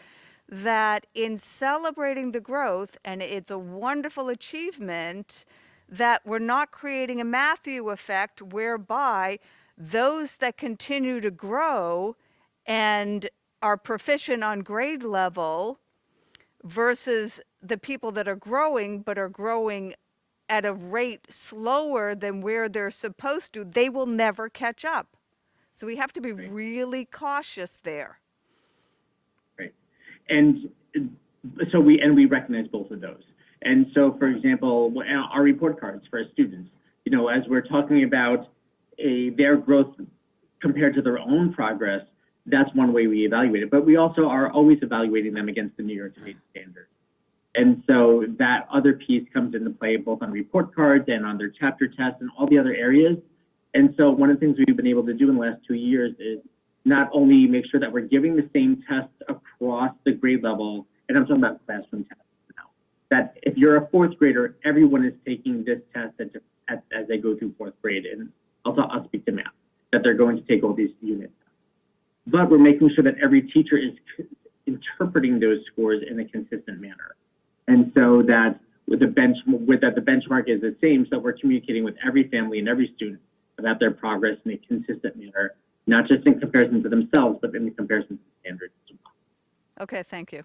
that in celebrating the growth, and it's a wonderful achievement, that we're not creating a Matthew effect whereby those that continue to grow and are proficient on grade level versus the people that are growing but are growing at a rate slower than where they're supposed to, they will never catch up. So we have to be really cautious there. Right. And so we recognize both of those. And so, for example, our report cards for our students, as we're talking about their growth compared to their own progress, that's one way we evaluate it. But we also are always evaluating them against the New York State standards. And so that other piece comes into play both on report cards and on their chapter tests and all the other areas. And so one of the things we've been able to do in the last 2 years is not only make sure that we're giving the same tests across the grade level, and I'm talking about classroom tests now, that if you're a 4th grader, everyone is taking this test as they go through 4th grade. And I'll speak to math, that they're going to take all these units. But we're making sure that every teacher is interpreting those scores in a consistent manner. And so that the benchmark is the same, so we're communicating with every family and every student about their progress in a consistent manner, not just in comparison to themselves, but in comparison to standards as well. Okay, thank you.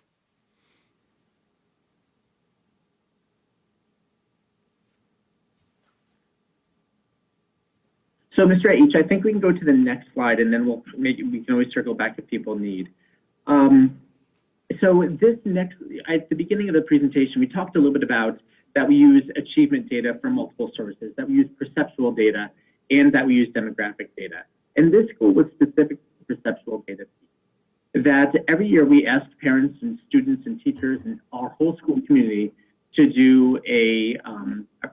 So, Mr. H, I think we can go to the next slide, and then we can always circle back if people need. So at the beginning of the presentation, we talked a little bit about that we use achievement data from multiple sources, that we use perceptual data, and that we use demographic data. And this goal was specific to perceptual data. That every year we ask parents and students and teachers and our whole school community to do a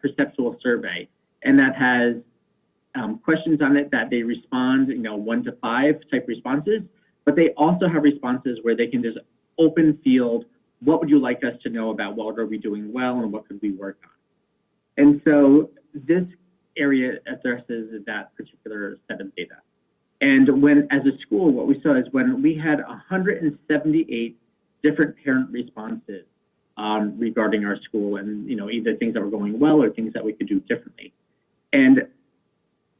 perceptual survey. And that has questions on it that they respond, 1 to 5 type responses, but they also have responses where they can just open field, what would you like us to know about what are we doing well and what could we work on? And so this area addresses that particular set of data. And when, as a school, what we saw is when we had 178 different parent responses regarding our school, and either things that were going well or things that we could do differently. And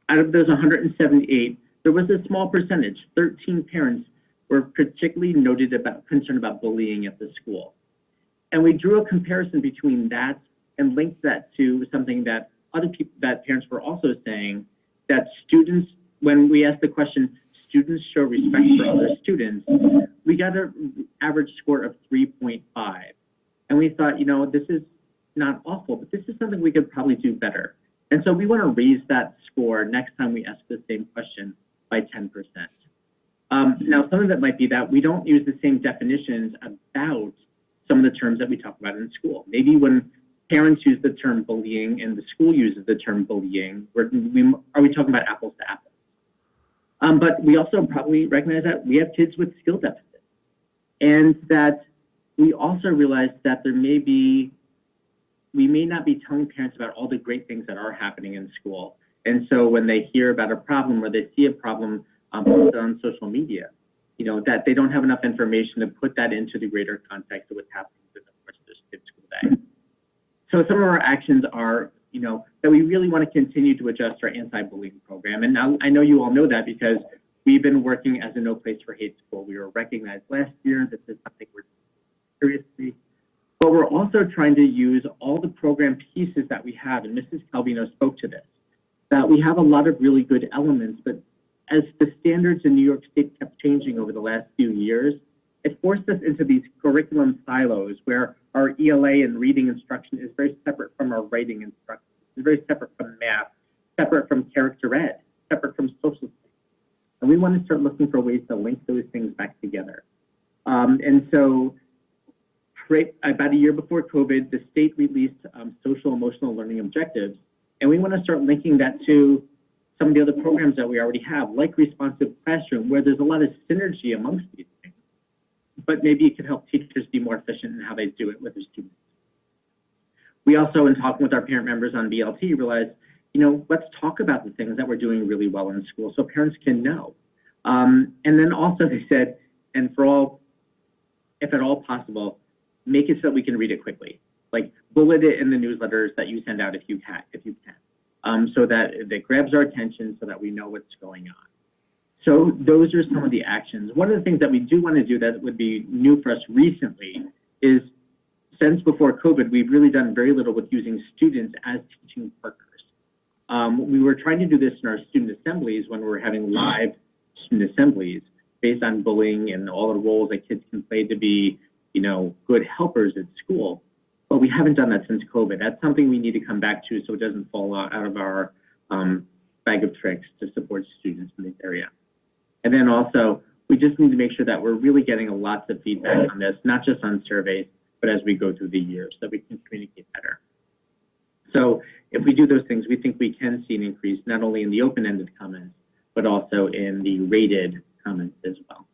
out of those 178, there was a small percentage, 13 parents were particularly noted about concerned about bullying at the school. And we drew a comparison between that and linked that to something that that parents were also saying, that students, when we asked the question, students show respect for other students, we got an average score of 3.5. And we thought, this is not awful, but this is something we could probably do better. And so we want to raise that score next time we ask the same question by 10%. Now, some of it might be that we don't use the same definitions about some of the terms that we talk about in school. Maybe when parents use the term bullying and the school uses the term bullying, are we talking about apples to apples? But we also probably recognize that we have kids with skill deficits, and that we also realize that we may not be telling parents about all the great things that are happening in school. And so when they hear about a problem or they see a problem posted on social media, that they don't have enough information to put that into the greater context of what's happening within the course of their kids' school day. So some of our actions are, that we really want to continue to adjust our anti-bullying program. And now I know you all know that because we've been working as a No Place for Hate school. We were recognized last year. This is something we're taking seriously. But we're also trying to use all the program pieces that we have, and Mrs. Calvino spoke to this, that we have a lot of really good elements, but as the standards in New York State kept changing over the last few years, it forced us into these curriculum silos where our ELA and reading instruction is very separate from our writing instruction. It's very separate from math, separate from character ed, separate from social studies. And we want to start looking for ways to link those things back together. And so about a year before COVID, the state released social emotional learning objectives. And we want to start linking that to some of the other programs that we already have, like Responsive Classroom, where there's a lot of synergy amongst these things. But maybe it could help teachers be more efficient in how they do it with their students. We also, in talking with our parent members on BLT, realized, let's talk about the things that we're doing really well in school so parents can know. And then also they said, and if at all possible, make it so that we can read it quickly. Like bullet it in the newsletters that you send out if you can. So that it grabs our attention so that we know what's going on. So those are some of the actions. One of the things that we do want to do that would be new for us recently is, since before COVID, we've really done very little with using students as teaching partners. We were trying to do this in our student assemblies when we were having live student assemblies based on bullying and all the roles that kids can play to be, good helpers at school. But we haven't done that since COVID. That's something we need to come back to so it doesn't fall out of our bag of tricks to support students in this area. And then also, we just need to make sure that we're really getting lots of feedback on this, not just on surveys, but as we go through the year so that we can communicate better. So if we do those things, we think we can see an increase not only in the open-ended comments, but also in the rated comments as well.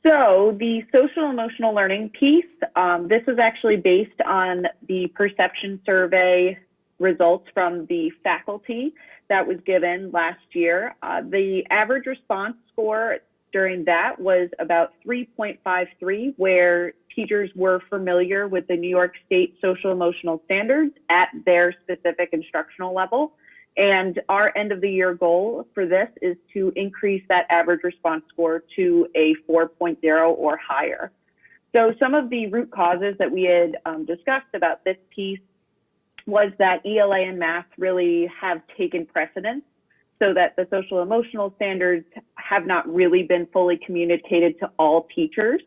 So the social emotional learning piece, this is actually based on the perception survey results from the faculty that was given last year. The average response score during that was about 3.53, where teachers were familiar with the New York State social emotional standards at their specific instructional level. And our end of the year goal for this is to increase that average response score to a 4.0 or higher. So some of the root causes that we had discussed about this piece was that ELA and math really have taken precedence, so that the social emotional standards have not really been fully communicated to all teachers,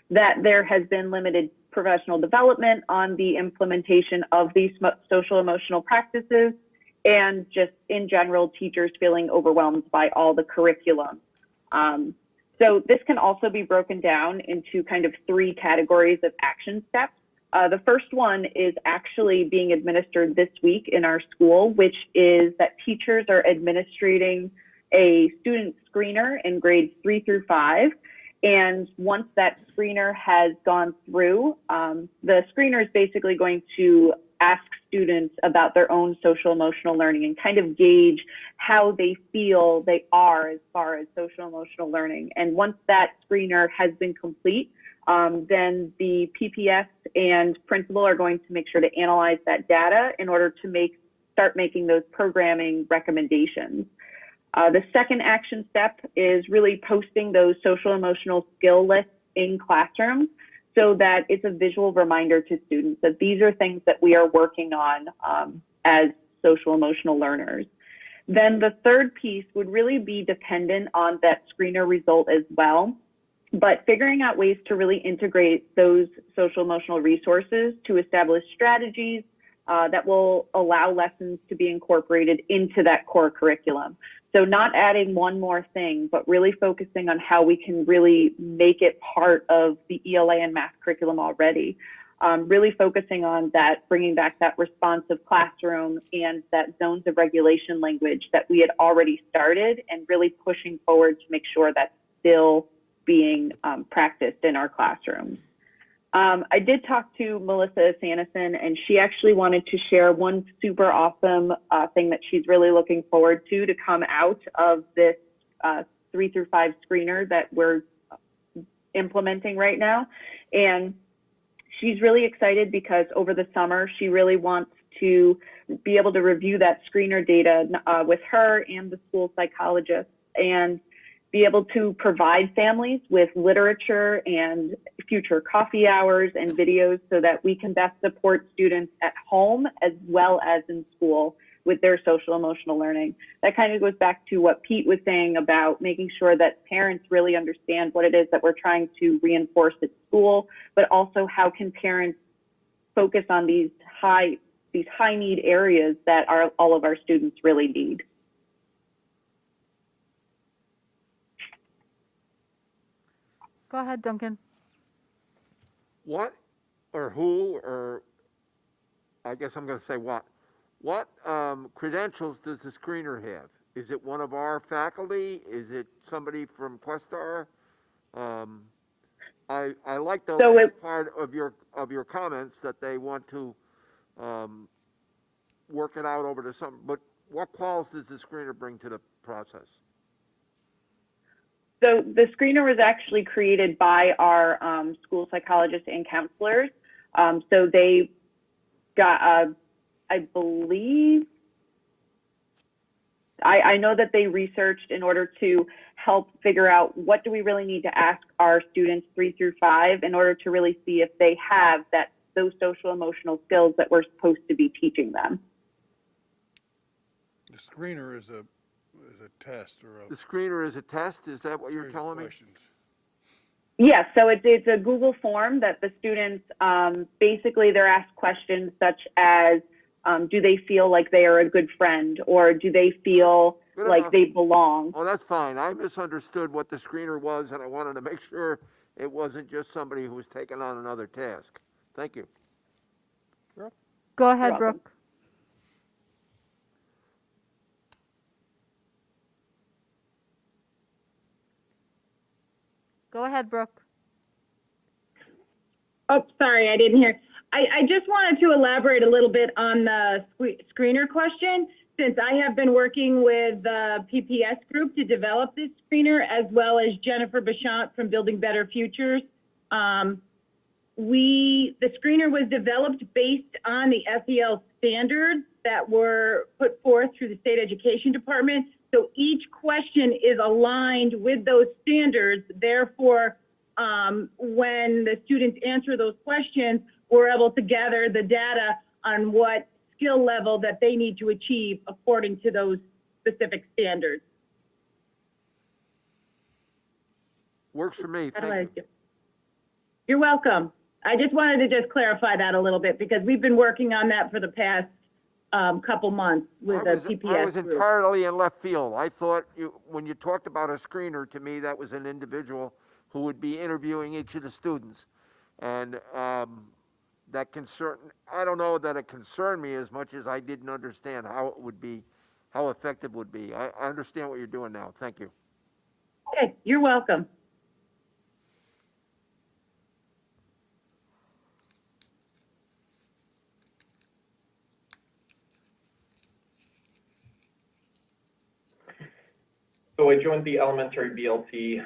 that there has been limited professional development on the implementation of these social emotional practices, and just in general, teachers feeling overwhelmed by all the curriculum. So this can also be broken down into kind of 3 categories of action steps. The first one is actually being administered this week in our school, which is that teachers are administrating a student screener in grades 3 through 5. And once that screener has gone through, the screener is basically going to ask students about their own social emotional learning and kind of gauge how they feel they are as far as social emotional learning. And once that screener has been complete, then the PPS and principal are going to make sure to analyze that data in order to start making those programming recommendations. The second action step is really posting those social emotional skill lists in classrooms so that it's a visual reminder to students that these are things that we are working on as social emotional learners. Then the third piece would really be dependent on that screener result as well, but figuring out ways to really integrate those social emotional resources to establish strategies that will allow lessons to be incorporated into that core curriculum. So not adding one more thing, but really focusing on how we can really make it part of the ELA and math curriculum already. Really focusing on that, bringing back that responsive classroom and that zones of regulation language that we had already started, and really pushing forward to make sure that's still being practiced in our classrooms. I did talk to Melissa Sanison, and she actually wanted to share one super awesome thing that she's really looking forward to come out of this 3 through 5 screener that we're implementing right now. And she's really excited because over the summer, she really wants to be able to review that screener data with her and the school psychologist, and be able to provide families with literature and future coffee hours and videos so that we can best support students at home as well as in school with their social emotional learning. That kind of goes back to what Pete was saying about making sure that parents really understand what it is that we're trying to reinforce at school, but also how can parents focus on these high need areas that all of our students really need. Go ahead, Duncan. What or who, or I guess I'm going to say what credentials does the screener have? Is it one of our faculty? Is it somebody from Questar? I like the last part of your comments that they want to work it out over the summer. But what quals does the screener bring to the process? So the screener was actually created by our school psychologists and counselors. So they got, I believe, I know that they researched in order to help figure out what do we really need to ask our students 3 through 5 in order to really see if they have those social emotional skills that we're supposed to be teaching them. The screener is a test or a... The screener is a test? Is that what you're telling me? Yes, so it's a Google form that the students, basically they're asked questions such as, do they feel like they are a good friend, or do they feel like they belong? Oh, that's fine. I misunderstood what the screener was, and I wanted to make sure it wasn't just somebody who was taking on another task. Thank you. Sure. Go ahead, Brooke. Go ahead, Brooke. Oh, sorry, I didn't hear. I just wanted to elaborate a little bit on the screener question, since I have been working with the PPS group to develop this screener, as well as Jennifer Bachant from Building Better Futures. The screener was developed based on the SEL standards that were put forth through the State Education Department. So each question is aligned with those standards. Therefore, when the students answer those questions, we're able to gather the data on what skill level that they need to achieve according to those specific standards. Works for me. Thank you. You're welcome. I just wanted to just clarify that a little bit, because we've been working on that for the past couple months with the PPS I was group. entirely in left field. I thought when you talked about a screener, to me, that was an individual who would be interviewing each of the students. And that I don't know that it concerned me as much as I didn't understand how it would be, how effective it would be. I understand what you're doing now. Thank you. Okay, you're welcome. So I joined the elementary BLT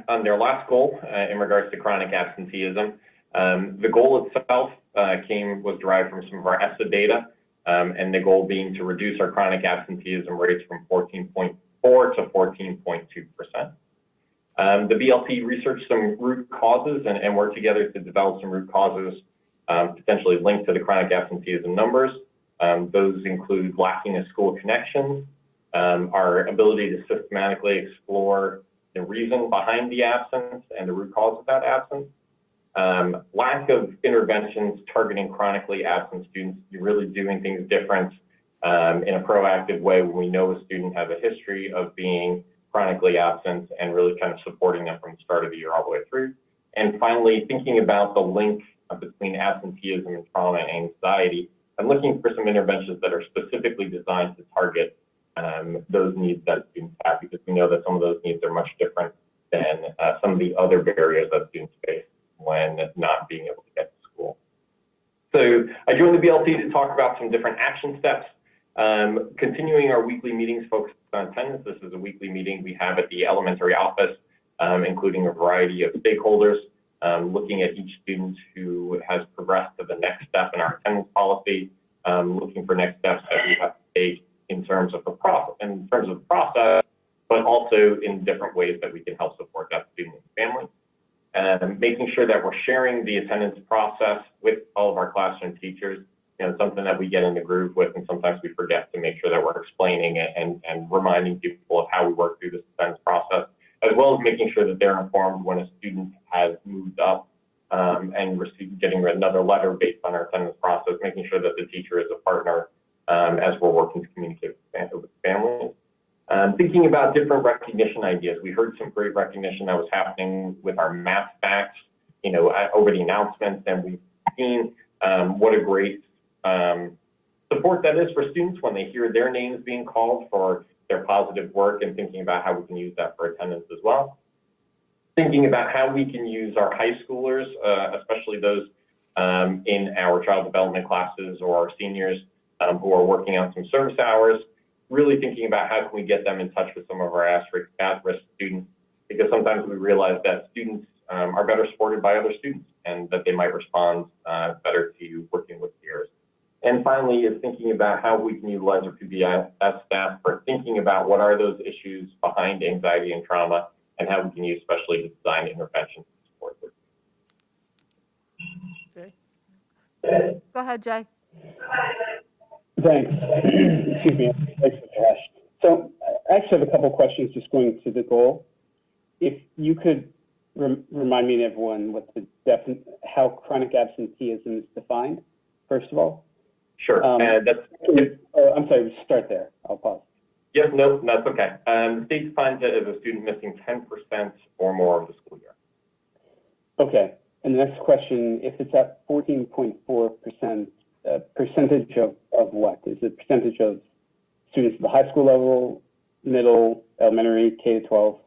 on their last goal in regards to chronic absenteeism. The goal itself was derived from some of our ESSA data, and the goal being to reduce our chronic absenteeism rates from 14.4 to 14.2%. The BLT researched some root causes and worked together to develop some root causes potentially linked to the chronic absenteeism numbers. Those include lacking a school connection, our ability to systematically explore the reason behind the absence and the root cause of that absence, lack of interventions targeting chronically absent students, really doing things different in a proactive way when we know a student has a history of being chronically absent, and really kind of supporting them from the start of the year all the way through. And finally, thinking about the link between absenteeism and trauma and anxiety, and looking for some interventions that are specifically designed to target those needs that students have, because we know that some of those needs are much different than some of the other barriers that students face when not being able to get to school. So I joined the BLT to talk about some different action steps. Continuing our weekly meetings focused on attendance. This is a weekly meeting we have at the elementary office, including a variety of stakeholders, looking at each student who has progressed to the next step in our attendance policy, looking for next steps that we have to take in terms of the process, but also in different ways that we can help support that student and family. Making sure that we're sharing the attendance process with all of our classroom teachers. You know, something that we get in the groove with, and sometimes we forget to make sure that we're explaining it and reminding people of how we work through this attendance process, as well as making sure that they're informed when a student has moved up and getting another letter based on our attendance process, making sure that the teacher is a partner as we're working to communicate with families. Thinking about different recognition ideas. We heard some great recognition that was happening with our math facts, you know, over the announcements, and we've seen what a great support that is for students when they hear their names being called for their positive work, and thinking about how we can use that for attendance as well. Thinking about how we can use our high schoolers, especially those in our child development classes or our seniors who are working on some service hours, really thinking about how can we get them in touch with some of our at-risk students, because sometimes we realize that students are better supported by other students, and that they might respond better to working with peers. And finally, is thinking about how we can utilize our PBS staff for thinking about what are those issues behind anxiety and trauma, and how we can use specially designed interventions to support this. Okay. Go ahead, Jay. Thanks. Excuse me. Thanks for Josh. So I actually have a couple of questions just going to the goal. If you could remind me and everyone what how chronic absenteeism is defined, first of all. Sure. I'm sorry, start there. I'll pause. Yes, no, that's okay. The state defines it as a student missing 10% or more of the school year. Okay. And the next question, if it's at 14.4%, percentage of what? Is it percentage of students at the high school level, middle, elementary, K to 12?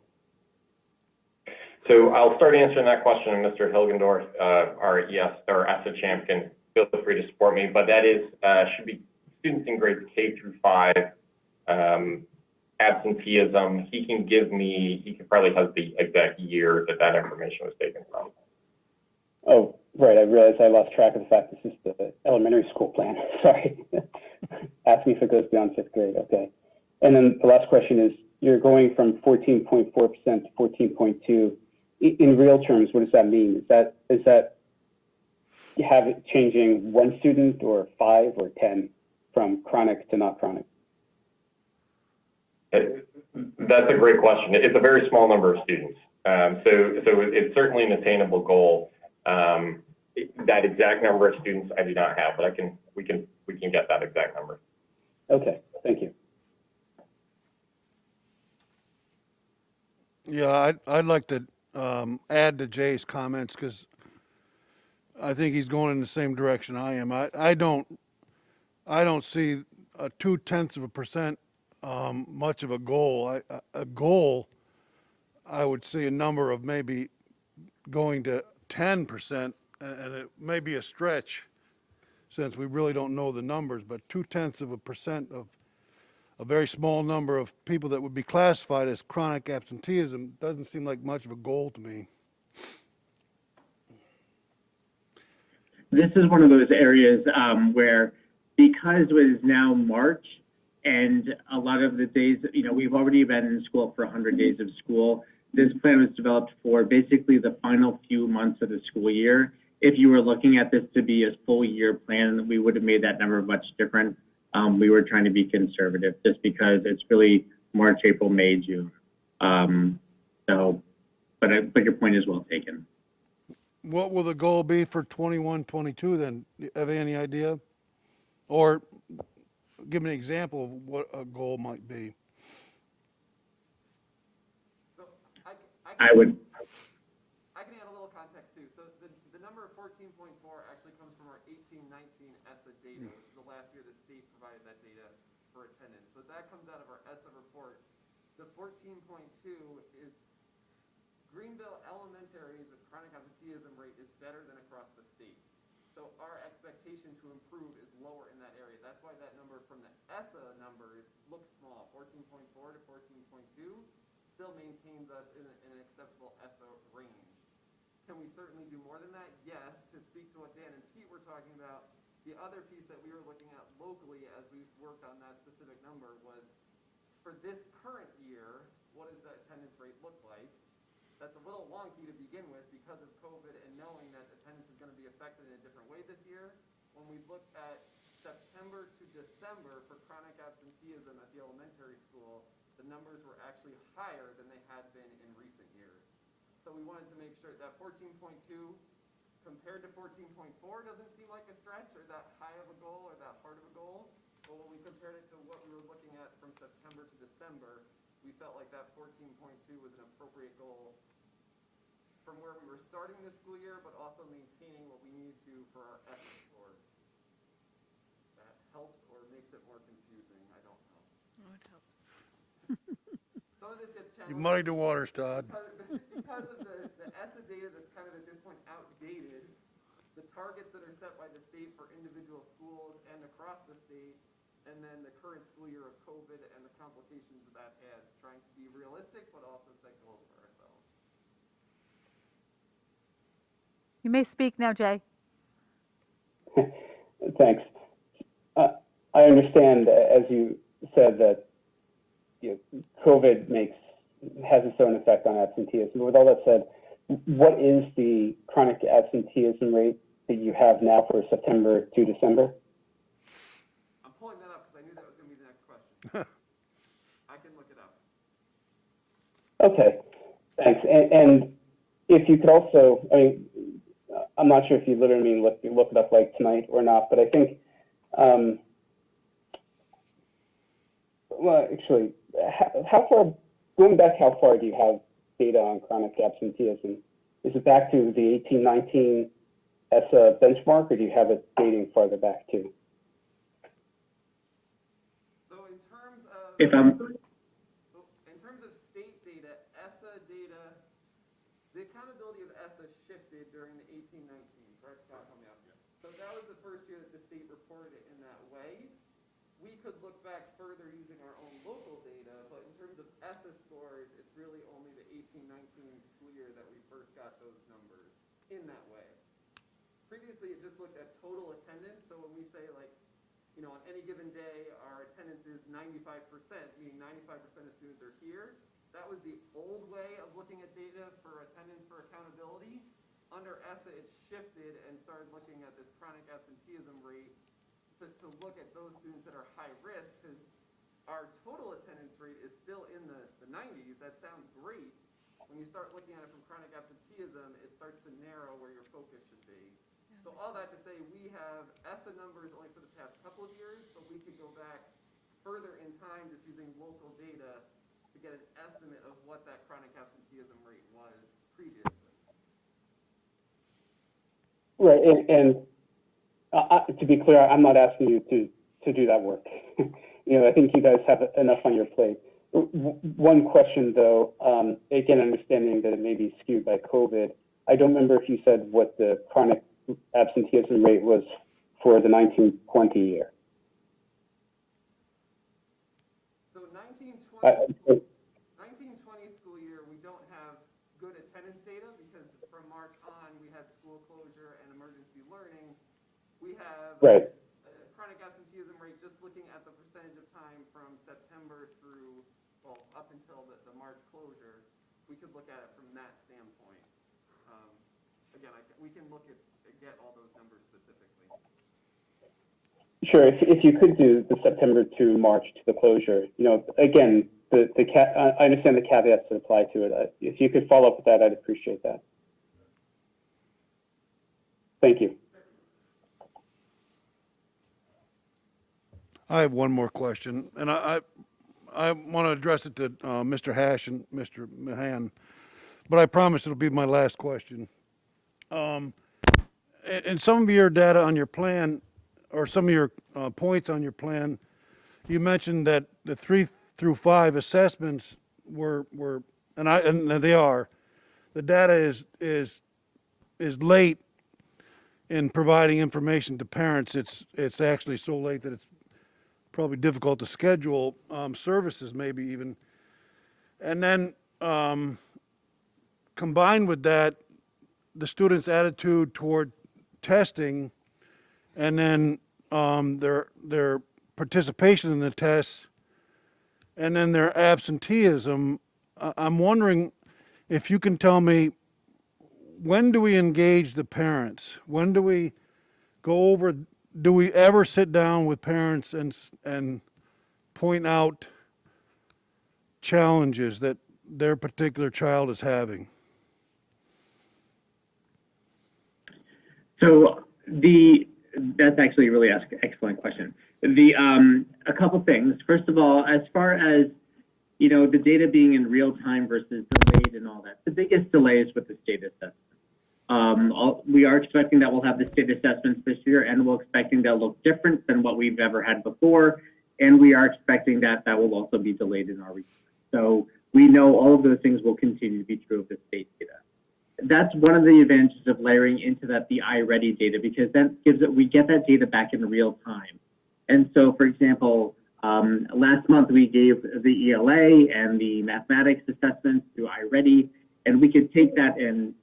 So I'll start answering that question, and Mr. Hilgendorf, our ESSA champion, feel free to support me, but that is, should be students in grades K through 5, absenteeism. He can probably have the exact year that information was taken from. Oh, right, I realized I lost track of the fact this is the elementary school plan, sorry. Ask me if it goes beyond 5th grade, okay. And then the last question is, you're going from 14.4% to 14.2. In real terms, what does that mean? Is that you have it changing one student or 5 or 10 from chronic to not chronic? That's a great question. It's a very small number of students. So it's certainly an attainable goal. That exact number of students I do not have, but we can get that exact number. Okay, thank you. Yeah, I'd like to add to Jay's comments, because I think he's going in the same direction I am. I don't see a 0.2% much of a goal. A goal, I would see a number of maybe going to 10%, and it may be a stretch since we really don't know the numbers, but 0.2% a very small number of people that would be classified as chronic absenteeism doesn't seem like much of a goal to me. This is one of those areas where, because it is now March and a lot of the days, we've already been in school for 100 days of school. This plan was developed for basically the final few months of the school year. If you were looking at this to be a full year plan, we would have made that number much different. We were trying to be conservative just because it's really March, April, May, June. But your point is well taken. What will the goal be for 21, 22 then? Have any idea? Or give me an example of what a goal might be. So I can add a little context too. So the number of 14.4 actually comes from our 18-19 ESSA data, which is the last year the state provided that data for attendance. So that comes out of our ESSA report. The 14.2 is Greenville Elementary's chronic absenteeism rate is better than across the state. So our expectation to improve is lower in that area. That's why that number from the ESSA numbers looks small. 14.4 to 14.2 still maintains us in an acceptable ESSA range. Can we certainly do more than that? Yes. To speak to what Dan and Pete were talking about, the other piece that we were looking at locally as we worked on that specific number was, for this current year, what does the attendance rate look like? That's a little wonky to begin with because of COVID and knowing that attendance is going to be affected in a different way this year. When we looked at September to December for chronic absenteeism at the elementary school, the numbers were actually higher than they had been in recent years. So we wanted to make sure that 14.2 compared to 14.4 doesn't seem like a stretch or that high of a goal or that hard of a goal. But when we compared it to what we were looking at from September to December, we felt like that 14.2 was an appropriate goal from where we were starting this school year, but also maintaining what we needed to for our ESSA scores. That helps or makes it more confusing, I don't know. Oh, it helps. Some of this gets challenged. You muddied the waters, Todd. Because of the ESSA data that's kind of at this point outdated, the targets that are set by the state for individual schools and across the state, and then the current school year of COVID and the complications that adds, trying to be realistic, but also set goals for ourselves. You may speak now, Jay. Thanks. I understand, as you said, that COVID has its own effect on absenteeism. But with all that said, what is the chronic absenteeism rate that you have now for September to December? I'm pulling that up because I knew that was going to be the next question. I can look it up. Okay, thanks. And if you could also, I'm not sure if you literally look it up like tonight or not, but I think, well, actually, going back how far do you have data on chronic absenteeism? Is it back to the 18-19 ESSA benchmark, or do you have it dating farther back too? So in terms of state data, ESSA data, the accountability of ESSA shifted during the 18-19, correct? Scott, help me out here. So that was the first year that the state reported it in that way. We could look back further using our own local data, but in terms of ESSA scores, it's really only the 18-19 school year that we first got those numbers in that way. Previously, it just looked at total attendance. So when we say, like, on any given day, our attendance is 95%, meaning 95% of students are here. That was the old way of looking at data for attendance for accountability. Under ESSA, it shifted and started looking at this chronic absenteeism rate to look at those students that are high risk, because our total attendance rate is still in the 90s. That sounds great. When you start looking at it from chronic absenteeism, it starts to narrow where your focus should be. So all that to say, we have ESSA numbers only for the past couple of years, but we could go back further in time just using local data to get an estimate of what that chronic absenteeism rate was previously. Right, and to be clear, I'm not asking you to do that work. I think you guys have enough on your plate. One question, though, again, understanding that it may be skewed by COVID, I don't remember if you said what the chronic absenteeism rate was for the 19-20 year. 1920 school year, we don't have good attendance data because from March on, we had school closure and emergency learning. We have Right. Chronic absenteeism rate, just looking at the percentage of time from September through, well, up until the March closure, we could look at it from that standpoint. Again, we can look at, get all those numbers specifically. Sure. If you could do the September to March to the closure, again, I understand the caveats that apply to it. If you could follow up with that, I'd appreciate that. Thank you. I have one more question, and I want to address it to Mr. Hash and Mr. Mahan, but I promise it'll be my last question. In some of your data on your plan, or some of your points on your plan, you mentioned that the 3 through 5 assessments were and they are. The data is late in providing information to parents. It's actually so late that it's probably difficult to schedule services, maybe even. And then combined with that, the students' attitude toward testing, and then their participation in the tests, and then their absenteeism. I'm wondering if you can tell me, when do we engage the parents? When do we go over? Do we ever sit down with parents and point out challenges that their particular child is having? So that's actually a really excellent question. A couple things. First of all, as far as the data being in real time versus delayed and all that, the biggest delay is with the state assessment. We are expecting that we'll have the state assessments this year, and we're expecting they'll look different than what we've ever had before, and we are expecting that will also be delayed in our research. So we know all of those things will continue to be true of the state data. That's one of the advantages of layering into that the iReady data, because that we get that data back in real time. And so, for example, last month we gave the ELA and the mathematics assessments to iReady, and we could take that and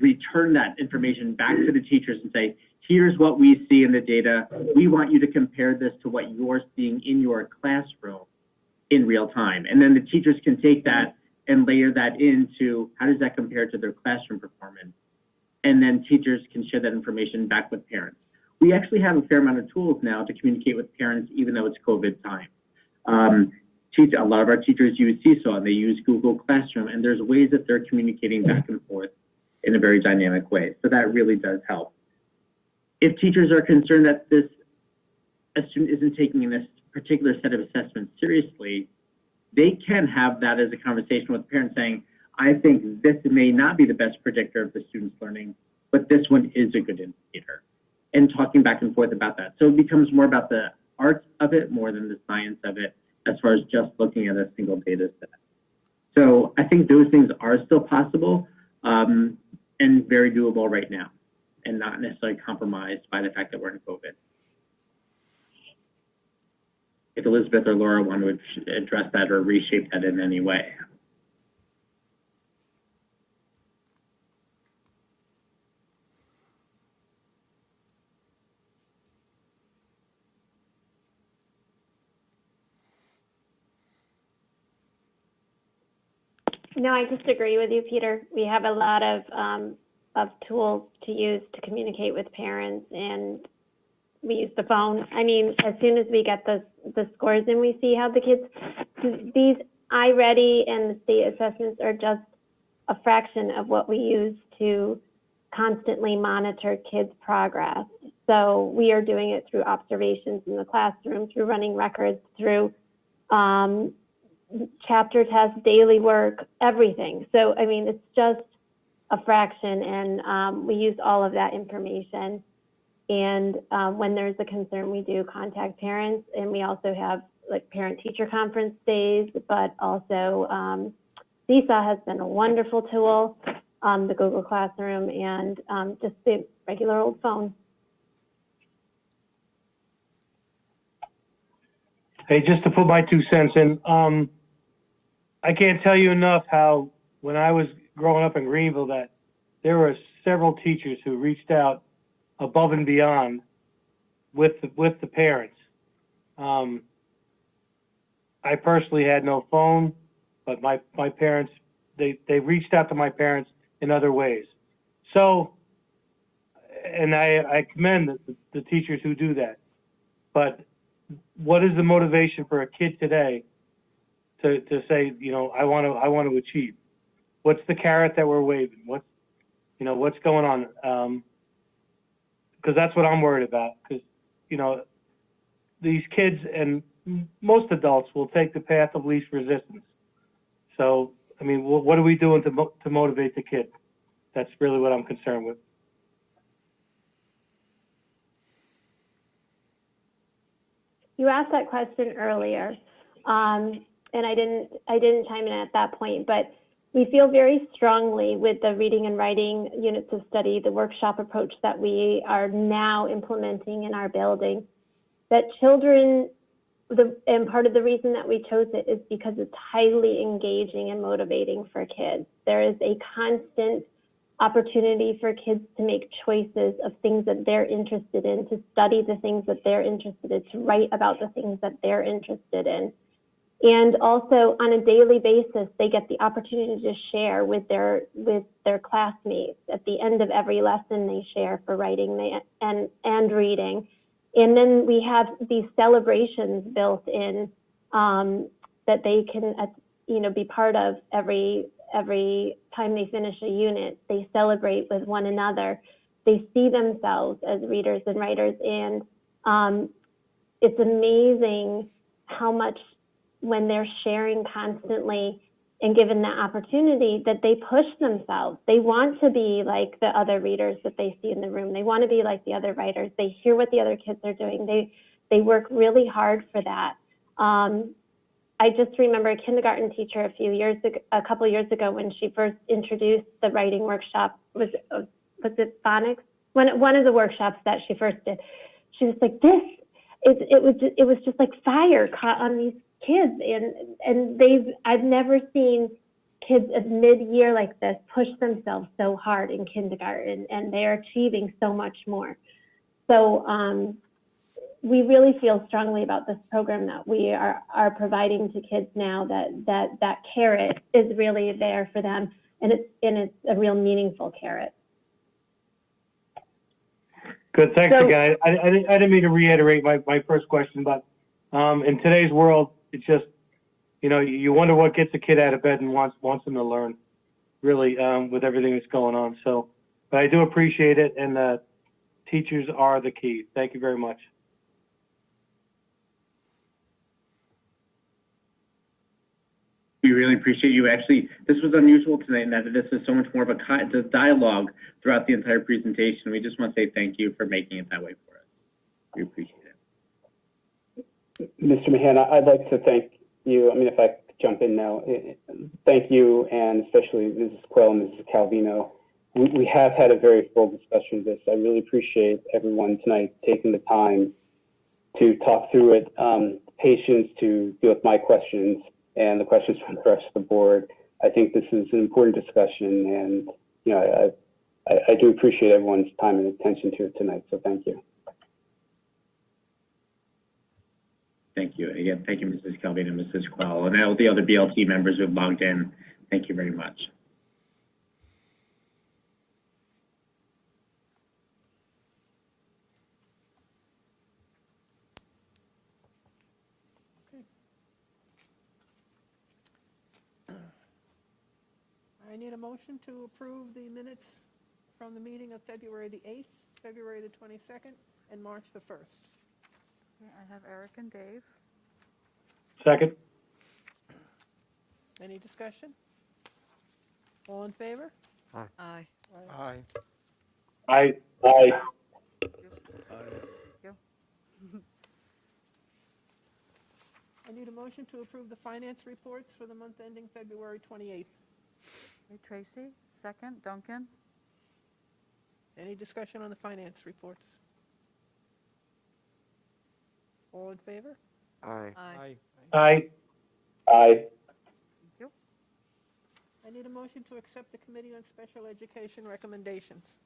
return that information back to the teachers and say, here's what we see in the data. We want you to compare this to what you're seeing in your classroom in real time. And then the teachers can take that and layer that into how does that compare to their classroom performance. And then teachers can share that information back with parents. We actually have a fair amount of tools now to communicate with parents, even though it's COVID time. A lot of our teachers use Seesaw and they use Google Classroom, and there's ways that they're communicating back and forth in a very dynamic way. So that really does help. If teachers are concerned that a student isn't taking this particular set of assessments seriously, they can have that as a conversation with parents saying, I think this may not be the best predictor of the student's learning, but this one is a good indicator. And talking back and forth about that. So it becomes more about the art of it more than the science of it, as far as just looking at a single data set. So I think those things are still possible and very doable right now, and not necessarily compromised by the fact that we're in COVID. If Elizabeth or Laura want to address that or reshape that in any way. No, I just agree with you, Peter. We have a lot of tools to use to communicate with parents, and we use the phone. I mean, as soon as we get the scores and we see how the kids, these iReady and the state assessments are just a fraction of what we use to constantly monitor kids' progress. So we are doing it through observations in the classroom, through running records, through chapter tests, daily work, everything. So, I mean, it's just a fraction, and we use all of that information. And when there's a concern, we do contact parents, and we also have like parent-teacher conference days, but also Seesaw has been a wonderful tool, the Google Classroom, and just the regular old phone. Hey, just to put my 2 cents in, I can't tell you enough how when I was growing up in Greenville that there were several teachers who reached out above and beyond with the parents. I personally had no phone, but my parents, they reached out to my parents in other ways. So, and I commend the teachers who do that. But what is the motivation for a kid today to say, you know, I want to achieve? What's the carrot that we're waving? What's going on? Because that's what I'm worried about. Because, you know, these kids and most adults will take the path of least resistance. So, I mean, what are we doing to motivate the kid? That's really what I'm concerned with. You asked that question earlier, and I didn't chime in at that point, but we feel very strongly with the reading and writing units of study, the workshop approach that we are now implementing in our building, that children, and part of the reason that we chose it is because it's highly engaging and motivating for kids. There is a constant opportunity for kids to make choices of things that they're interested in, to study the things that they're interested in, to write about the things that they're interested in. And also on a daily basis, they get the opportunity to share with their classmates. At the end of every lesson, they share for writing and reading. And then we have these celebrations built in that they can, be part of every time they finish a unit. They celebrate with one another. They see themselves as readers and writers. And it's amazing how much, when they're sharing constantly and given that opportunity, that they push themselves. They want to be like the other readers that they see in the room. They want to be like the other writers. They hear what the other kids are doing. They work really hard for that. I just remember a kindergarten teacher a couple years ago when she first introduced the writing workshop. Was it Phonics? One of the workshops that she first did. She was like, it was just like fire caught on these kids, and I've never seen kids at mid-year like this push themselves so hard in kindergarten, and they're achieving so much more. So we really feel strongly about this program that we are providing to kids now, that carrot is really there for them, and it's a real meaningful carrot. Good, thanks again. I didn't mean to reiterate my first question, but in today's world, it's just, you wonder what gets a kid out of bed and wants them to learn, really, with everything that's going on. So, but I do appreciate it, and teachers are the key. Thank you very much. We really appreciate you. Actually, this was unusual tonight in that this is so much more of a dialogue throughout the entire presentation. We just want to say thank you for making it that way for us. We appreciate it. Mr. Mahan, I'd like to thank you. I mean, if I could jump in now, thank you, and especially Mrs. Quell and Mrs. Calvino. We have had a very full discussion of this. I really appreciate everyone tonight taking the time to talk through it, patience to deal with my questions and the questions from the rest of the board. I think this is an important discussion, and I do appreciate everyone's time and attention to it tonight. So thank you. Thank you. Again, thank you, Mrs. Calvino and Mrs. Quell, and all the other BLT members who have logged in. Thank you very much. I need a motion to approve the minutes from the meeting of February the 8th, February the 22nd, and March the 1st. Okay, I have Eric and Dave. Second. Any discussion? All in favor? Aye. Aye. Aye. Aye. I need a motion to approve the finance reports for the month ending February 28th. Okay, Tracy, second. Duncan? Any discussion on the finance reports? All in favor? Aye. Aye. Aye. Aye. Thank you. I need a motion to accept the Committee on Special Education recommendations.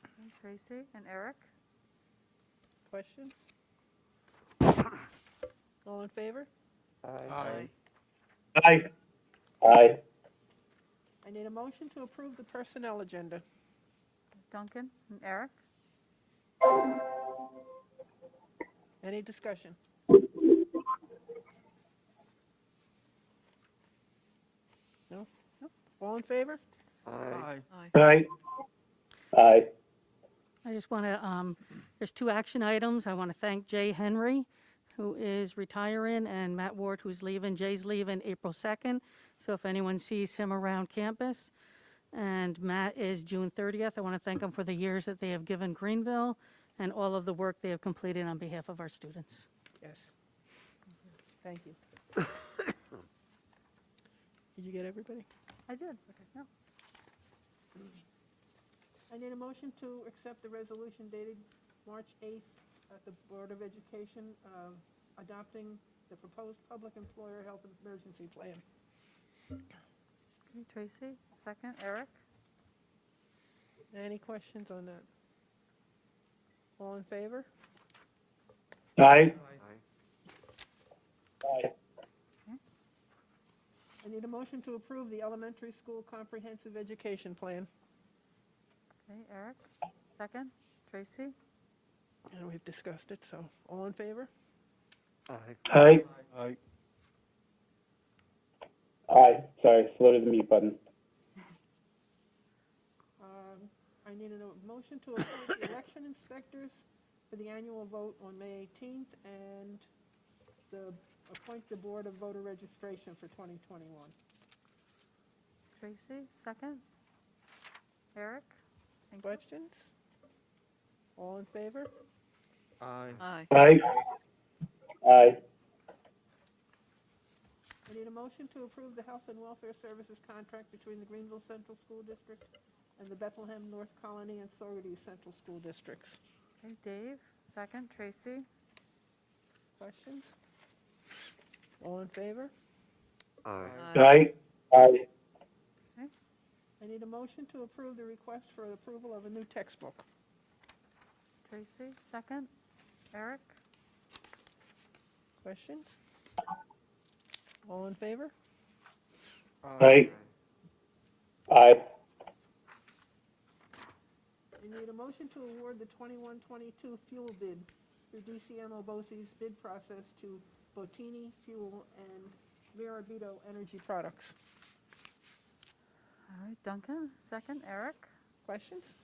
Okay, Tracy and Eric? Questions? All in favor? Aye. Aye. Aye. I need a motion to approve the personnel agenda. Duncan and Eric? Any discussion? No? All in favor? Aye. Aye. Aye. I just want to, there's 2 action items. I want to thank Jay Henry, who is retiring, and Matt Ward, who's leaving. Jay's leaving April 2nd, so if anyone sees him around campus. And Matt is June 30th. I want to thank them for the years that they have given Greenville and all of the work they have completed on behalf of our students. Yes. Thank you. Did you get everybody? I did. Okay, no. I need a motion to accept the resolution dated March 8th at the Board of Education adopting the proposed public employer health emergency plan. Okay, Tracy, second. Eric? Any questions on that? All in favor? Aye. Aye. I need a motion to approve the elementary school comprehensive education plan. Okay, Eric, second. Tracy? And we've discussed it, so all in favor? Aye. Aye. Aye. Aye. Sorry, slow to the mute button. I need a motion to appoint the election inspectors for the annual vote on May 18th and appoint the Board of Voter Registration for 2021. Tracy, second. Eric? Thank you. Questions? All in favor? Aye. Aye. Aye. Aye. I need a motion to approve the Health and Welfare Services contract between the Greenville Central School District and the Bethlehem, North Colony, and Saugerties Central School Districts. Okay, Dave, second. Tracy? Questions? All in favor? Aye. Aye. Aye. I need a motion to approve the request for approval of a new textbook. Tracy, second. Eric? Questions? All in favor? Aye. Aye. I need a motion to award the 21-22 fuel bid through DCMO BOCES bid process to Bottini Fuel and Mirabito Energy Products. All right, Duncan, second. Eric? Questions?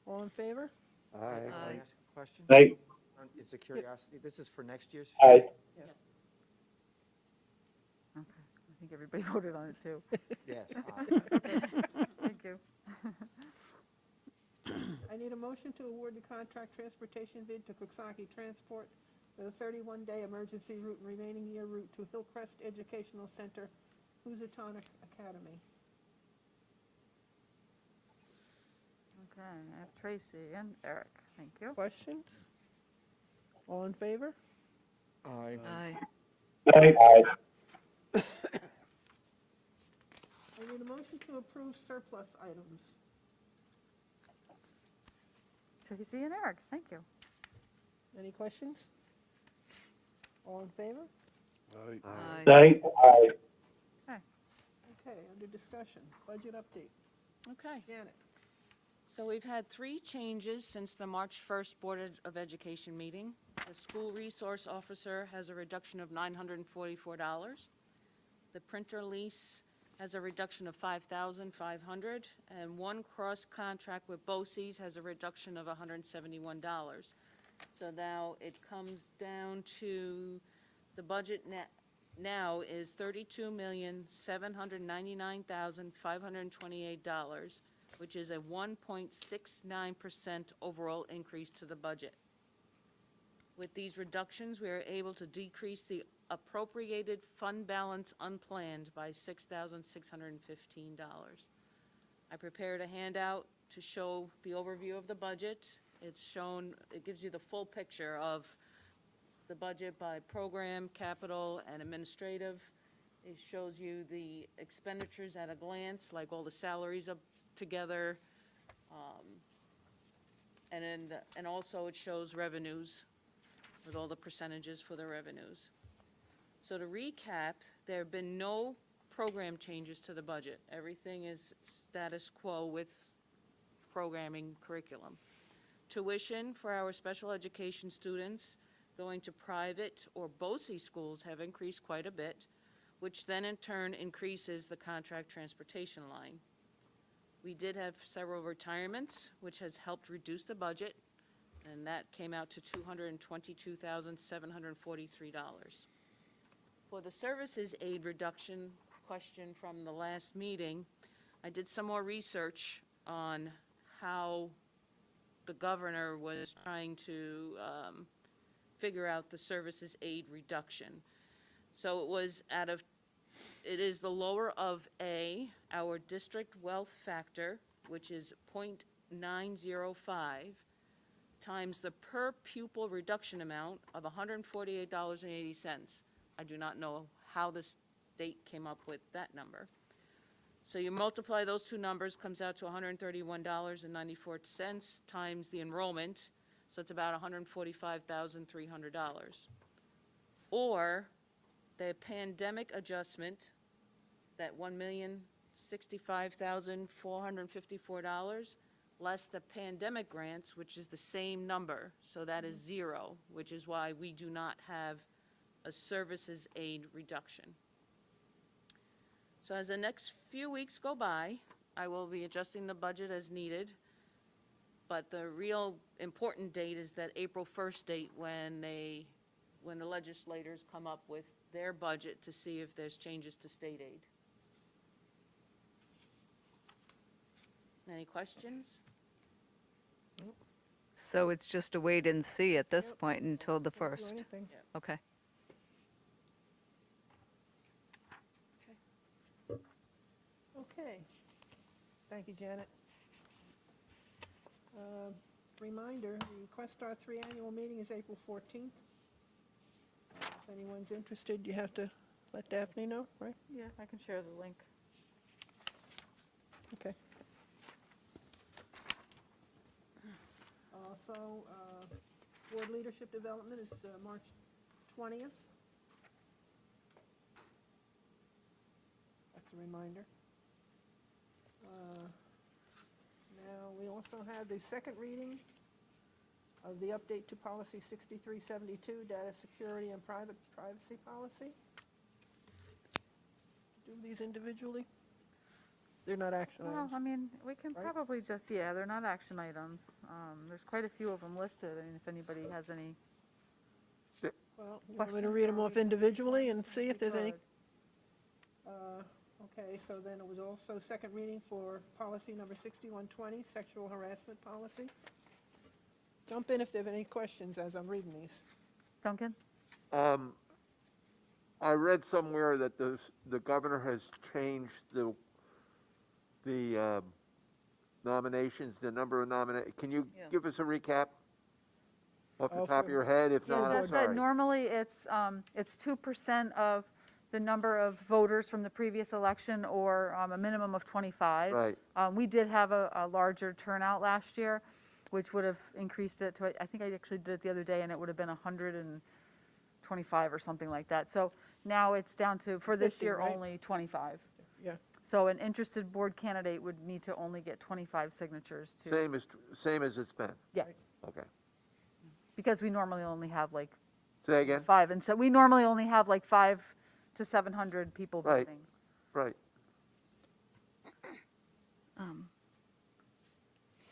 All in favor? Aye. Can I ask a question? Aye. It's a curiosity. This is for next year's? Aye. Yes. Okay, I think everybody voted on it too. Yes. Thank you. I need a motion to award the contract transportation bid to Coxsackie Transport for the 31-day emergency route and remaining year route to Hillcrest Educational Center, Housatonic Academy. Okay, I have Tracy and Eric. Thank you. Questions? All in favor? Aye. Aye. Aye. Aye. I need a motion to approve surplus items. Tracy and Eric, thank you. Any questions? All in favor? Aye. Aye. Aye. Aye. Okay, under discussion, budget update. Okay, Janet? so we've had 3 changes since the March 1st Board of Education meeting. The school resource officer has a reduction of $944. The printer lease has a reduction of $5,500, and one cross-contract with BOCES has a reduction of $171. So now it comes down to, the budget now is $32,799,528, which is a 1.69% overall increase to the budget. With these reductions, we are able to decrease the appropriated fund balance unplanned by $6,615. I prepared a handout to show the overview of the budget. It's shown, it gives you the full picture of the budget by program, capital, and administrative. It shows you the expenditures at a glance, like all the salaries up together. And also it shows revenues with all the percentages for the revenues. So to recap, there have been no program changes to the budget. Everything is status quo with programming curriculum. Tuition for our special education students going to private or BOCE schools have increased quite a bit, which then in turn increases the contract transportation line. We did have several retirements, which has helped reduce the budget, and that came out to $222,743. For the services aid reduction question from the last meeting, I did some more research on how the governor was trying to figure out the services aid reduction. So it is the lower of A, our district wealth factor, which is 0.905, times the per pupil reduction amount of $148.80. I do not know how the state came up with that number. So you multiply those two numbers, comes out to $131.94 times the enrollment, so it's about $145,300. Or the pandemic adjustment, that $1,065,454, less the pandemic grants, which is the same number, so that is zero, which is why we do not have a services aid reduction. So as the next few weeks go by, I will be adjusting the budget as needed, but the real important date is that April 1st date when the legislators come up with their budget to see if there's changes to state aid. Any questions? So it's just a wait and see at this point until the Can't do 1st? anything. Okay. Okay. Thank you, Janet. Reminder, the Questar 3 annual meeting is April 14th. If anyone's interested, you have to let Daphne know, right? Yeah, I can share the link. Okay. Also, board leadership development is March 20th. That's a reminder. Now, we also had the second reading of the update to policy 6372, data security and privacy policy. Do these individually? They're not action Well, items. I mean, we can right? probably just, yeah, they're not action items. There's quite a few of them listed, and if anybody has any Well, you want me to questions read them or off we can- individually and see if there's any? Good. Okay, so then it was also second reading for policy number 6120, sexual harassment policy. Jump in if there are any questions as I'm reading these. Duncan? I read somewhere that the governor has changed the nominations, the number of Can you Yeah. give us a recap off the Oh, top of for- your head? If Yeah, not, I'm that's it. sorry. Normally, it's 2% of the number of voters from the previous election or a minimum of 25. Right. We did have a larger turnout last year, which would have increased it to, I think I actually did it the other day, and it would have been 125 or something like that. So now it's down to, for this 50, year, right? only 25. Yeah. So an interested board candidate would need to only get 25 signatures to, Same as it's been? yeah, Okay. because we normally only have like Say again? 5, and so we normally only have like 5 to 700 people Right. voting. Right.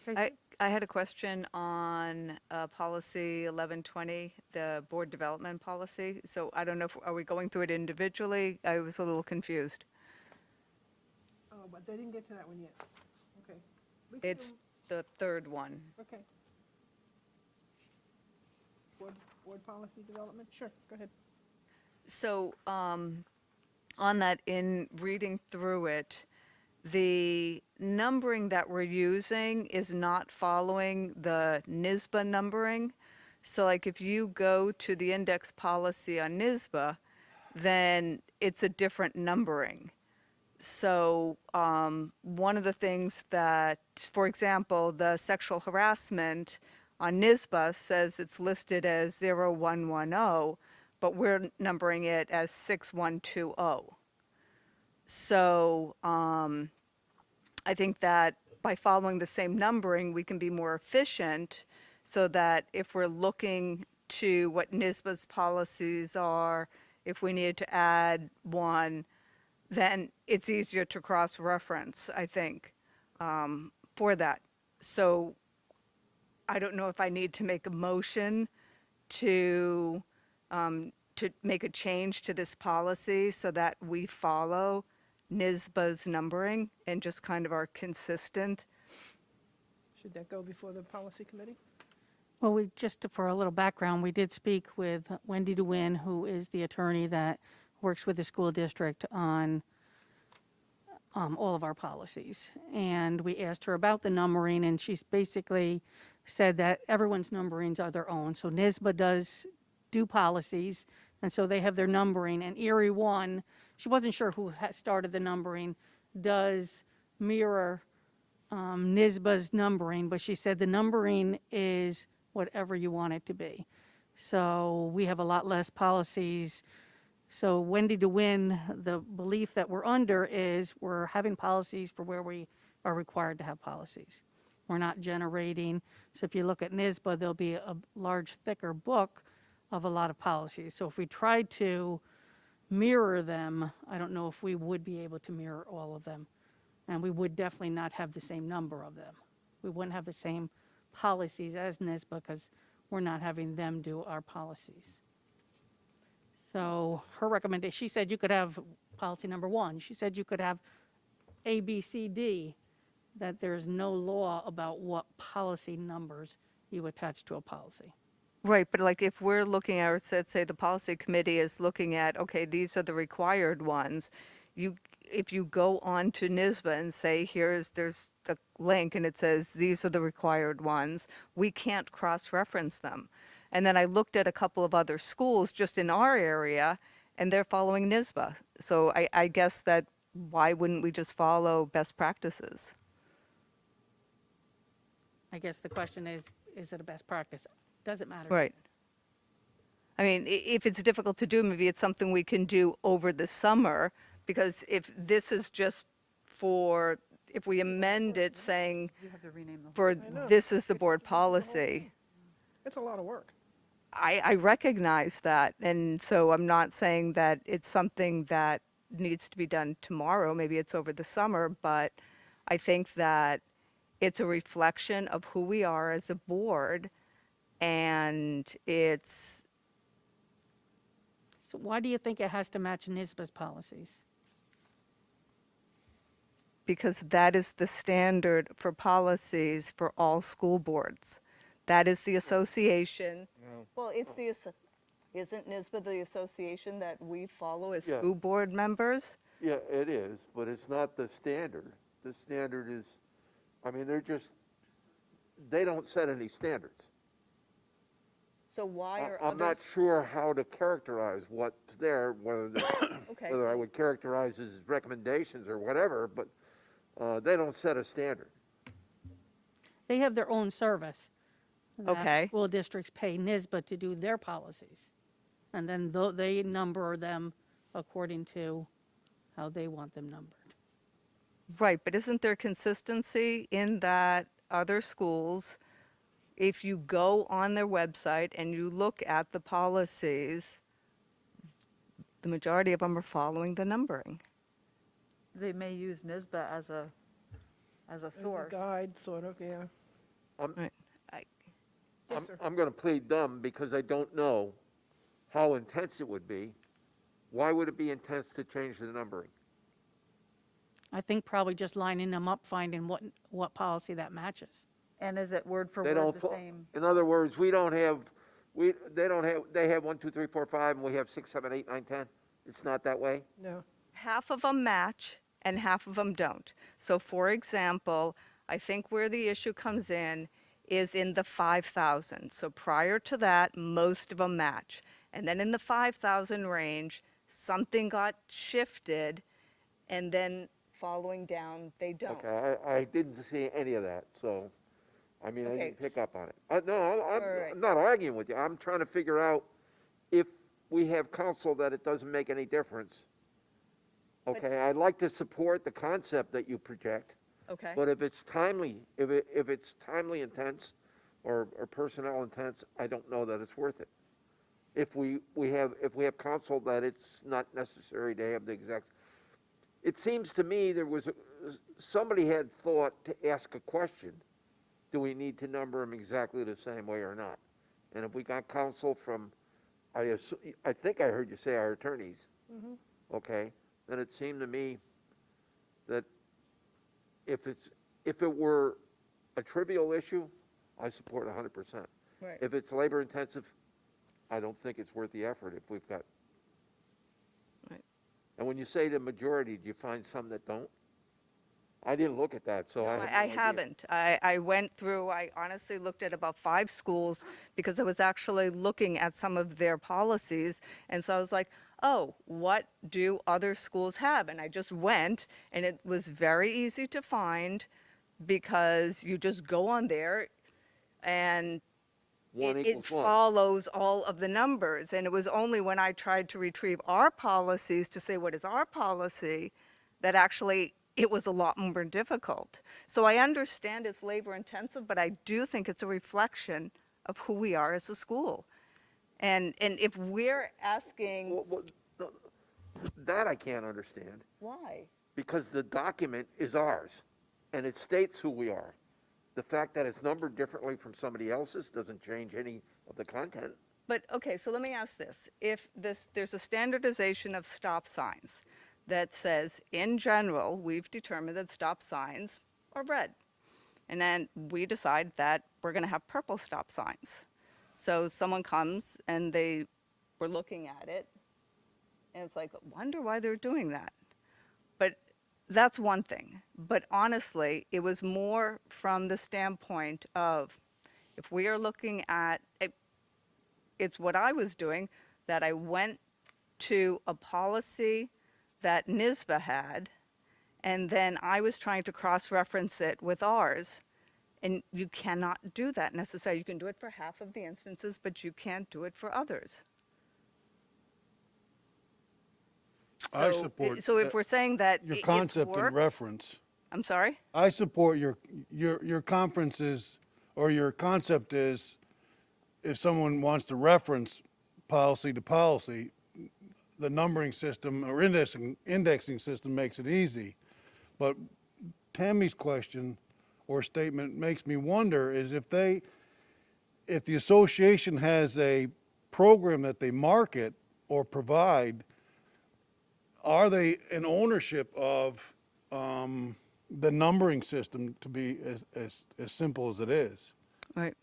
Tracy? I had a question on policy 1120, the board development policy. So I don't know, are we going through it individually? I was a little confused. Oh, but they didn't get to that one yet. Okay. We can It's do- the third one. Okay. Board policy development? Sure, go ahead. So on that, in reading through it, the numbering that we're using is not following the NISBA numbering. So like if you go to the index policy on NISBA, then it's a different numbering. So one of the things that, for example, the sexual harassment on NISBA says it's listed as 0110, but we're numbering it as 6120. So I think that by following the same numbering, we can be more efficient so that if we're looking to what NISBA's policies are, if we need to add one, then it's easier to cross-reference, I think, for that. So I don't know if I need to make a motion to make a change to this policy so that we follow NISBA's numbering and just kind of are consistent. Should that go before the policy committee? Well, we, just for a little background, we did speak with Wendy DeWin, who is the attorney that works with the school district on all of our policies. And we asked her about the numbering, and she's basically said that everyone's numberings are their own. So NISBA does do policies, and so they have their numbering. And Erie 1, she wasn't sure who started the numbering, does mirror NISBA's numbering, but she said the numbering is whatever you want it to be. So we have a lot less policies. So Wendy DeWin, the belief that we're under is we're having policies for where we are required to have policies. We're not generating. So if you look at NISBA, there'll be a large, thicker book of a lot of policies. So if we tried to mirror them, I don't know if we would be able to mirror all of them. And we would definitely not have the same number of them. We wouldn't have the same policies as NISBA because we're not having them do our policies. So her recommendation, she said you could have policy number 1. She said you could have A, B, C, D, that there's no law about what policy numbers you attach to a policy. Right, but like if we're looking at, or say the policy committee is looking at, okay, these are the required ones, if you go on to NISBA and say, there's the link and it says, these are the required ones, we can't cross-reference them. And then I looked at a couple of other schools just in our area, and they're following NISBA. So I guess that why wouldn't we just follow best practices? I guess the question is it a best practice? Does it matter? Right. I mean, if it's difficult to do, maybe it's something we can do over the summer, because if this is just for, if we amend it saying, for this is the board policy. It's a lot of work. I recognize that, and so I'm not saying that it's something that needs to be done tomorrow, maybe it's over the summer, but I think that it's a reflection of who we are as a board, and it's... So why do you think it has to match NISBA's policies? Because that is the standard for policies for all school boards. That is the association. No. Well, it's the, isn't NISBA the association that we follow as Yeah. school board members? Yeah, it is, but it's not the standard. The standard is, I mean, they don't set any standards. So why are I'm not sure how to characterize what's there, whether Okay, whether I so- would characterize as recommendations or whatever, but they don't set a standard. They have their own service. that Okay. School districts pay NISBA to do their policies. And then they number them according to how they want them numbered. Right, but isn't there consistency in that other schools, if you go on their website and you look at the policies, the majority of them are following the numbering? They may use NISBA as a As a source. guide, sort of, yeah. Right. Yes, sir. I'm going to plead dumb because I don't know how intense it would be. Why would it be intense to change the numbering? I think probably just lining them up, finding what policy that matches. And is it word for They word don't. the fo- same? In other words, they have 1, 2, 3, 4, 5, and we have 6, 7, 8, 9, 10. It's not that way. No. Half of them match and half of them don't. So for example, I think where the issue comes in is in the 5,000. So prior to that, most of them match. And then in the 5,000 range, something got shifted, and then following down, they don't. Okay, I didn't see any of that, so, I mean, I Okay, didn't pick up on it. No, right. I'm not arguing with you. I'm trying to figure out if we have counsel that it doesn't make any difference. Okay, I'd like to support the concept that you project. Okay. But if it's timely, if it's timely intense or personnel intense, I don't know that it's worth it. If we have counsel that it's not necessary to have the execs. It seems to me somebody had thought to ask a question. Do we need to number them exactly the same way or not? And if we got counsel from, I think I heard you say our attorneys, okay, then it seemed to me that if it were a trivial issue, I support 100%. Right. If it's labor intensive, I don't think it's worth the effort if we've got. Right. And when you say the majority, do you find some that don't? I didn't look at that, so No, I have no I idea. haven't. I went through, I honestly looked at about 5 schools because I was actually looking at some of their policies. And so I was like, oh, what do other schools have? And I just went, and it was very easy to find because you just go on there and One it equals one. follows all of the numbers. And it was only when I tried to retrieve our policies to say, what is our policy, that actually it was a lot more difficult. So I understand it's labor intensive, but I do think it's a reflection of who we are as a school. And if we're asking, That I can't understand, why? because the document is ours, and it states who we are. The fact that it's numbered differently from somebody else's doesn't change any of the content. But, okay, so let me ask this. If there's a standardization of stop signs that says, in general, we've determined that stop signs are red. And then we decide that we're going to have purple stop signs. So someone comes and they were looking at it, and it's like, wonder why they're doing that. But that's one thing. But honestly, it was more from the standpoint of, if we are looking at, it's what I was doing, that I went to a policy that NISBA had, and then I was trying to cross-reference it with ours. And you cannot do that necessarily. You can do it for half of the instances, but you can't do it for others. I support. So if we're saying that your it's concept work, and reference. I'm sorry? I support your conferences, or your concept is, if someone wants to reference policy to policy, the numbering system or indexing system makes it easy. But Tammy's question or statement makes me wonder is if the association has a program that they market or provide, are they in ownership of the numbering system to be as simple as it is? Right.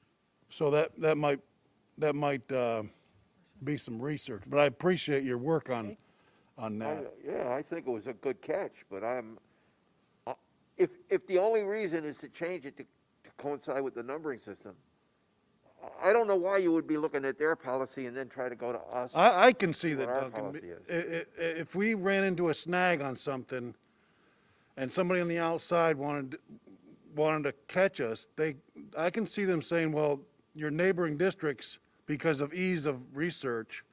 So that might be some research, but I appreciate your work on that. Yeah, I think it was a good catch, but if the only reason is to change it to coincide with the numbering system, I don't know why you would be looking at their policy and then try to go to us. I can see that, our Duncan. policy is. If we ran into a snag on something and somebody on the outside wanted to catch us, I can see them saying, well, your neighboring districts, because of ease of research,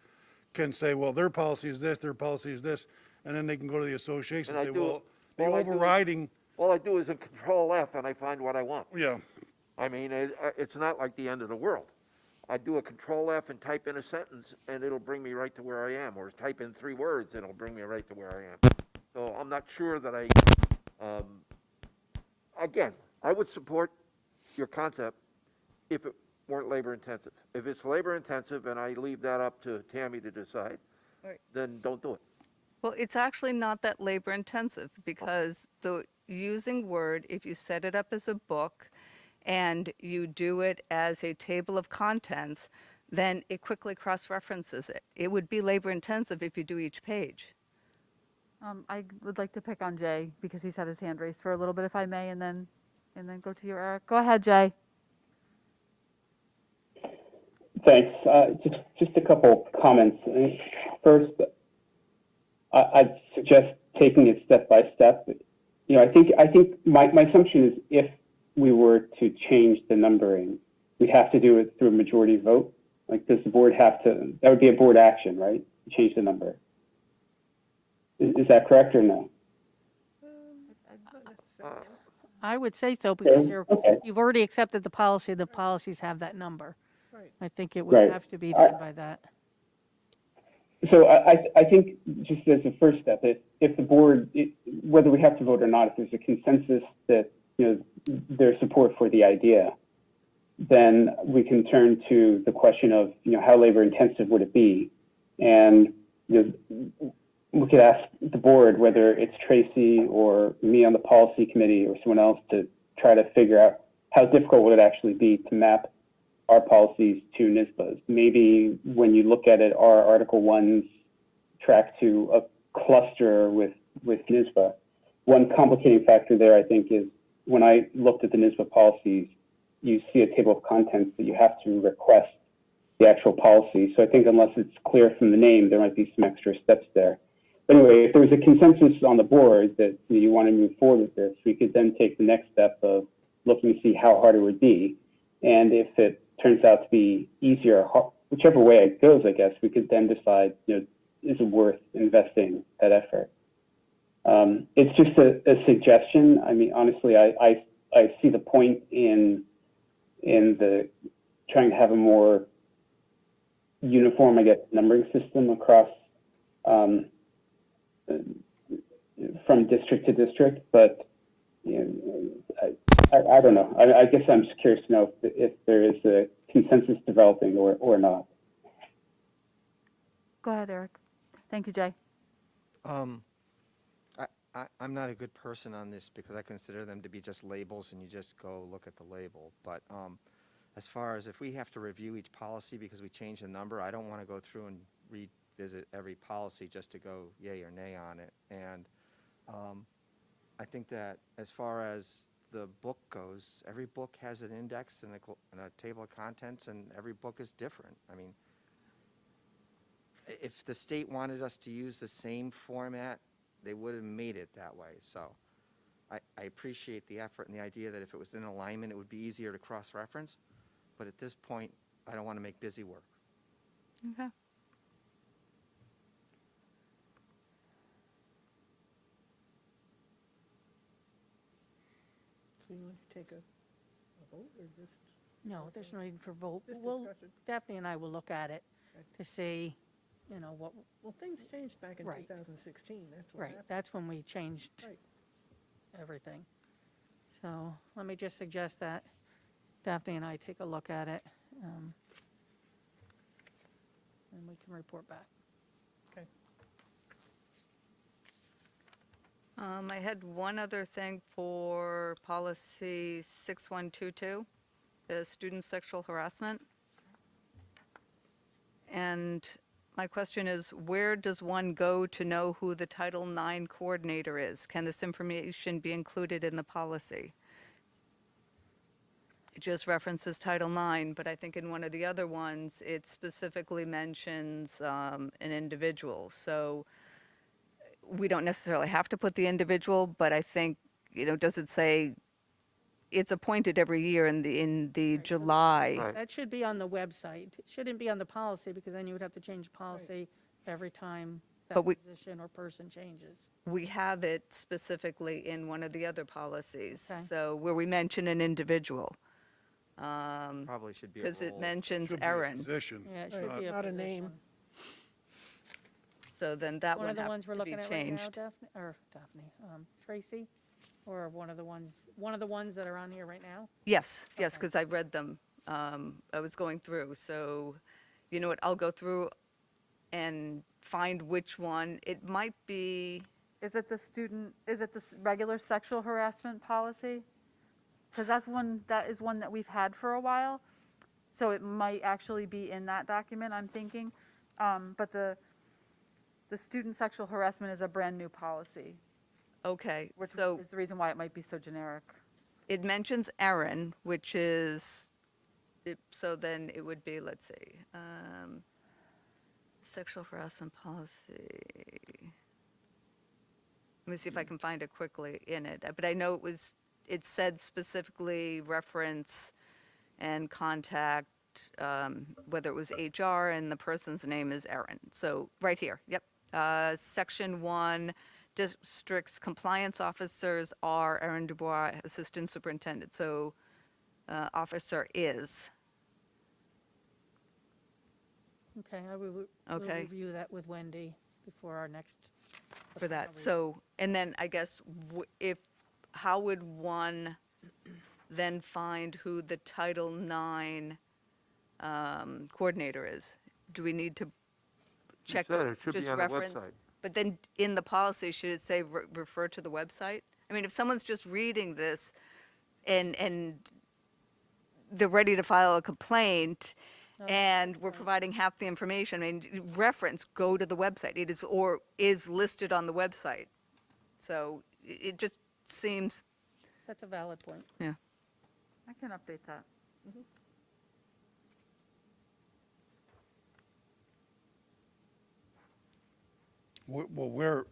can say, well, their policy is this, their policy is this, and then they can go to the association and say, well, the overriding. All I do is a Control F and I find what I want. Yeah. I mean, it's not like the end of the world. I do a Control F and type in a sentence, and it'll bring me right to where I am. Or type in 3 words, and it'll bring me right to where I am. So I'm not sure that again, I would support your concept if it weren't labor intensive. If it's labor intensive and I leave that up to Tammy to decide, Right. then don't do it. Well, it's actually not that labor intensive because the using Word, if you set it up as a book and you do it as a table of contents, then it quickly cross-references it. It would be labor intensive if you do each page. I would like to pick on Jay because he's had his hand raised for a little bit, if I may, and then go to you, Eric. Go ahead, Jay. Thanks. Just a couple comments. First, I'd suggest taking it step by step. You know, I think my assumption is if we were to change the numbering, we'd have to do it through a majority vote. Like, does the board have to? That would be a board action, right? Change the number. Is that correct or no? I would say so because Okay. you've already accepted the policy. The policies have that number. Right. I think it would Right. have to be done by that. So I think just as a first step, if the board, whether we have to vote or not, if there's a consensus that, you know, there's support for the idea, then we can turn to the question of, you know, how labor intensive would it be? And, you know, we could ask the board, whether it's Tracy or me on the policy committee or someone else, to try to figure out how difficult would it actually be to map our policies to NISBA's. Maybe when you look at it, our Article 1s track to a cluster with NISBA. One complicating factor there, I think, is when I looked at the NISBA policies, you see a table of contents that you have to request the actual policy. So I think unless it's clear from the name, there might be some extra steps there. But anyway, if there was a consensus on the board that you want to move forward with this, we could then take the next step of looking to see how hard it would be. And if it turns out to be easier, whichever way it goes, I guess, we could then decide, you know, is it worth investing that effort? It's just a suggestion. I mean, honestly, I see the point in the trying to have a more uniform, I guess, numbering system across from district to district, but you know, I don't know. I guess I'm just curious to know if there is a consensus developing or not. Go ahead, Eric. Thank you, Jay. I'm not a good person on this because I consider them to be just labels and you just go look at the label. But as far as if we have to review each policy because we change the number, I don't want to go through and revisit every policy just to go yay or nay on it. And I think that as far as the book goes, every book has an index and a table of contents, and every book is different. I mean, if the state wanted us to use the same format, they would have made it that way. So I appreciate the effort and the idea that if it was in alignment, it would be easier to cross-reference. But at this point, I don't want to make busy work. Okay. So you want to take a vote or just? No, there's no need for vote. Just Well, discussion. Daphne and I will look at it to see, you know, what, Well, things changed back in Right. 2016. That's what right, happened. that's when we changed Right. everything. So let me just suggest that Daphne and I take a look at it, and we can report back. Okay. I had one other thing for policy 6122, the student sexual harassment. And my question is, where does one go to know who the Title IX coordinator is? Can this information be included in the policy? It just references Title IX, but I think in one of the other ones, it specifically mentions an individual. So we don't necessarily have to put the individual, but I think, you know, does it say it's appointed every year in the July? Right. That should be on the website. It shouldn't be on the policy because then you would have to change the policy every time that But we- position or person changes. We have it specifically in one of the other policies. Okay. So where we mention an individual. Probably should be a Because it role. mentions Should be a Erin. position. Yeah, it Right, should be a not a position. name. So then that One one of the has ones we're to be looking at right now, changed. Daphne, Tracy, or one of the ones that are on here right now? Yes, yes, Okay. because I read them. I was going through. So, you know what, I'll go through and find which one. It might be, Is it the regular sexual harassment policy? Because that is one that we've had for a while. So it might actually be in that document, I'm thinking. But the student sexual harassment is a brand new policy, okay, which so is the reason why it might be so generic. it mentions Erin, which is So then it would be, let's see, sexual harassment policy. Let me see if I can find it quickly in it. But I know it said specifically reference and contact, whether it was HR and the person's name is Erin. So right here, yep. Section 1, district's compliance officers are Erin Dubois, Assistant Superintendent. So officer is. Okay, we'll Okay. review that with Wendy before our next. For that. So, and then I guess how would one then find who the Title IX coordinator is? Do we need to check, said it should be just on the reference? website. But then in the policy, should it say refer to the website? I mean, if someone's just reading this and they're ready to file a complaint, and we're providing half the information, I mean, reference, go to the website. It is, or is listed on the website. So it just seems, That's a valid point. yeah. I can update that. Well, where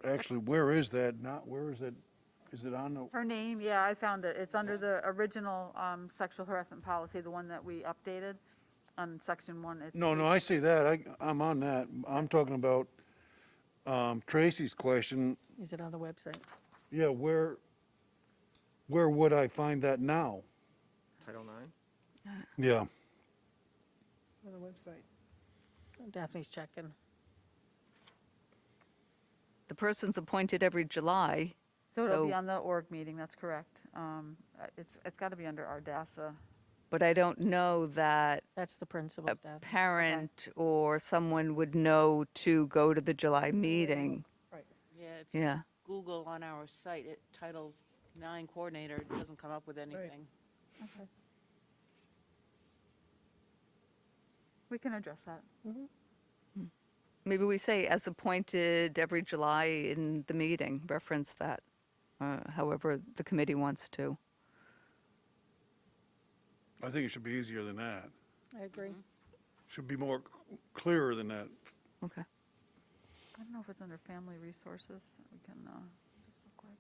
is that? Not, where is it? Is it on the, Her name, yeah, I found it. It's under the original sexual harassment policy, the one that we updated on section 1. It's no, I see that. I'm on that. I'm talking about Tracy's question. Is it on the website? Yeah, where would I find that now? Title IX? Yeah. On the website. Daphne's checking. The person's appointed every July. So it'll be on the org meeting, that's correct. It's got to be under Ardasa. But I don't know that That's the principal's a Daphne. parent or someone would know to go to the July meeting. Right. Yeah, if you Yeah. Google on our site, Title IX coordinator, it doesn't come up with anything. Okay. We can address that. Maybe we say as appointed every July in the meeting, reference that, however the committee wants to. I think it should be easier than that. I agree. Should be more clearer than that. Okay. I don't know if it's under family resources. We can just look like.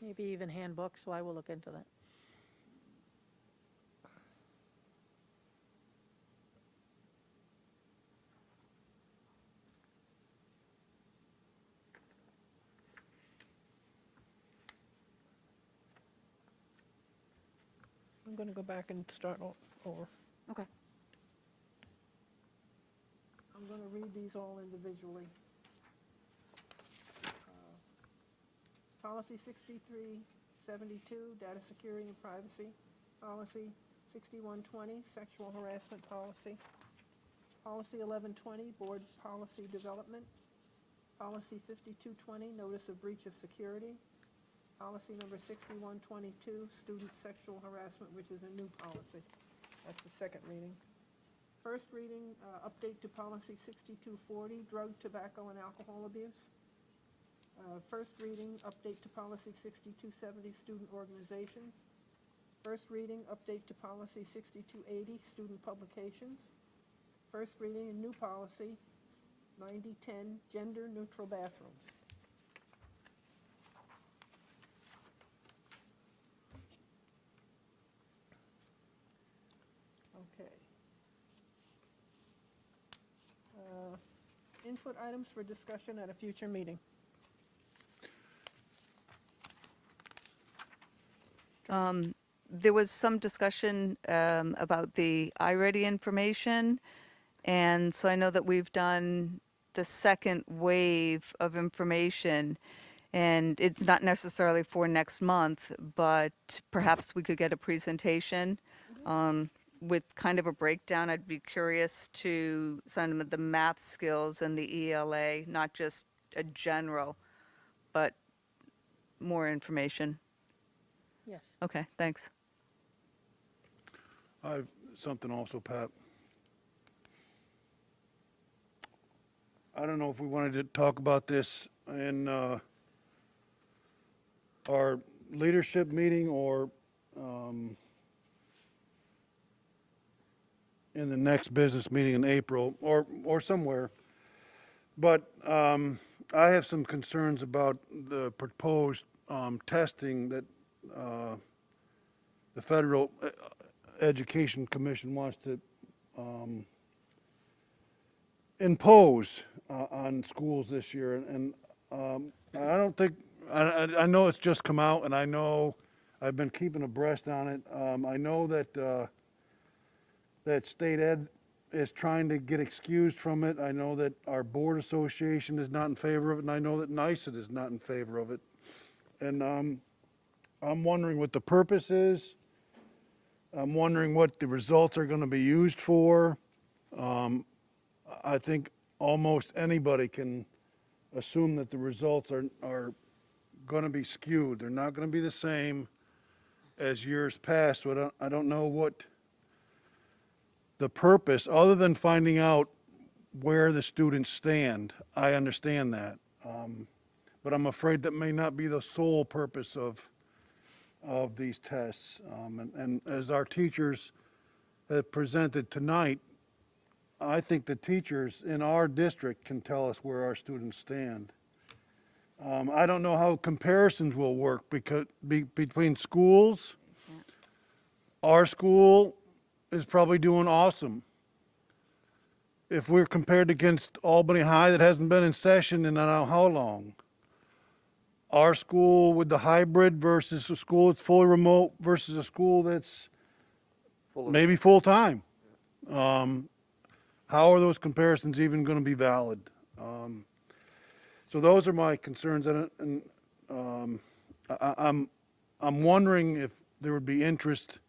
Maybe even handbooks, so I will look into that. I'm going to go back and start over. Okay. I'm going to read these all individually. Policy 6372, data security and privacy. Policy 6120, sexual harassment policy. Policy 1120, board policy development. Policy 5220, notice of breach of security. Policy number 6122, student sexual harassment, which is a new policy. That's the second reading. First reading, update to policy 6240, drug, tobacco, and alcohol abuse. First reading, update to policy 6270, student organizations. First reading, update to policy 6280, student publications. First reading, a new policy, 9010, gender neutral bathrooms. Okay. Input items for discussion at a future meeting. There was some discussion about the iReady information, and so I know that we've done the second wave of information, and it's not necessarily for next month, but perhaps we could get a presentation with kind of a breakdown. I'd be curious to some of the math skills and the ELA, not just a general, but more information. Yes. Okay, thanks. I have something also, Pat. I don't know if we wanted to talk about this in our leadership meeting or in the next business meeting in April or somewhere. But I have some concerns about the proposed testing that the Federal Education Commission wants to impose on schools this year. And I don't think, I know it's just come out, and I know I've been keeping abreast on it. I know that that state ed is trying to get excused from it. I know that our board association is not in favor of it, and I know that NICET is not in favor of it. And I'm wondering what the purpose is. I'm wondering what the results are going to be used for. I think almost anybody can assume that the results are going to be skewed. They're not going to be the same as years past. So I don't know what the purpose, other than finding out where the students stand. I understand that. But I'm afraid that may not be the sole purpose of these tests. And as our teachers have presented tonight, I think the teachers in our district can tell us where our students stand. I don't know how comparisons will work because between schools. Our school is probably doing awesome. If we're compared against Albany High that hasn't been in session in I don't know how long. Our school with the hybrid versus a school that's fully remote versus a school that's maybe full-time. How are those comparisons even going to be valid? So those are my concerns, and I'm wondering if there would be interest,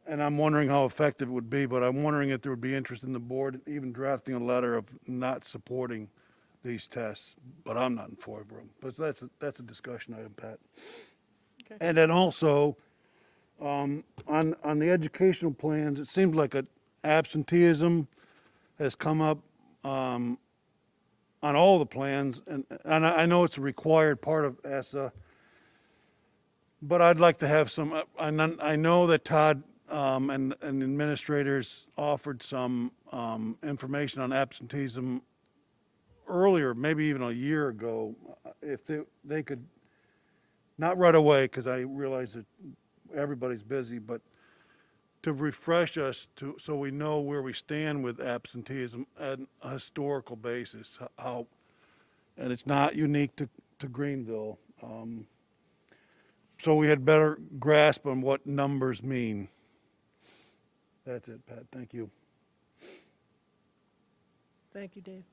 and I'm wondering how effective it would be, but I'm wondering if there would be interest in the board even drafting a letter of not supporting these tests, but I'm not in favor of them. But that's a discussion item, Pat. Okay. And then also, on the educational plans, it seems like absenteeism has come up on all the plans, and I know it's a required part of ESSA, but I'd like to have some, I know that Todd and administrators offered some information on absenteeism earlier, maybe even a year ago. If they could, not right away, because I realize that everybody's busy, but to refresh us so we know where we stand with absenteeism at a historical basis, how, and it's not unique to Greenville. So we had better grasp on what numbers mean. That's it, Pat. Thank you. Thank you, Dave.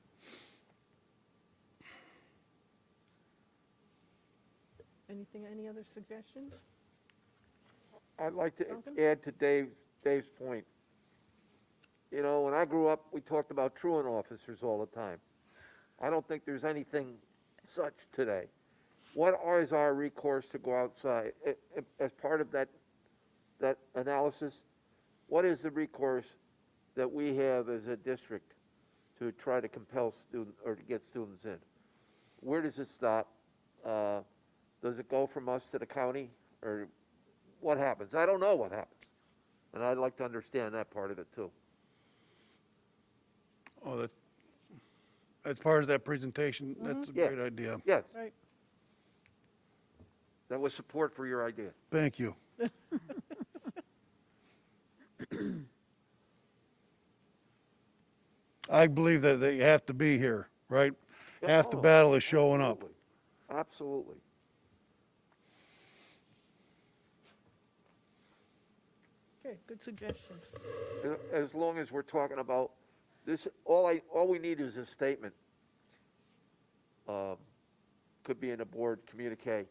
Any other suggestions? I'd like to Duncan? add to Dave's point. You know, when I grew up, we talked about truant officers all the time. I don't think there's anything such today. What is our recourse to go outside? As part of that analysis, what is the recourse that we have as a district to try to compel students or to get students in? Where does it stop? Does it go from us to the county, or what happens? I don't know what happens, and I'd like to understand that part of it too. Oh, that's part of that presentation. That's a great idea. Yes. Right. That was support for your idea. Thank you. I believe that they have to be here, right? Half the battle is showing up. Absolutely. Okay, good suggestion. As long as we're talking about this, all we need is a statement. Could be in a board communique.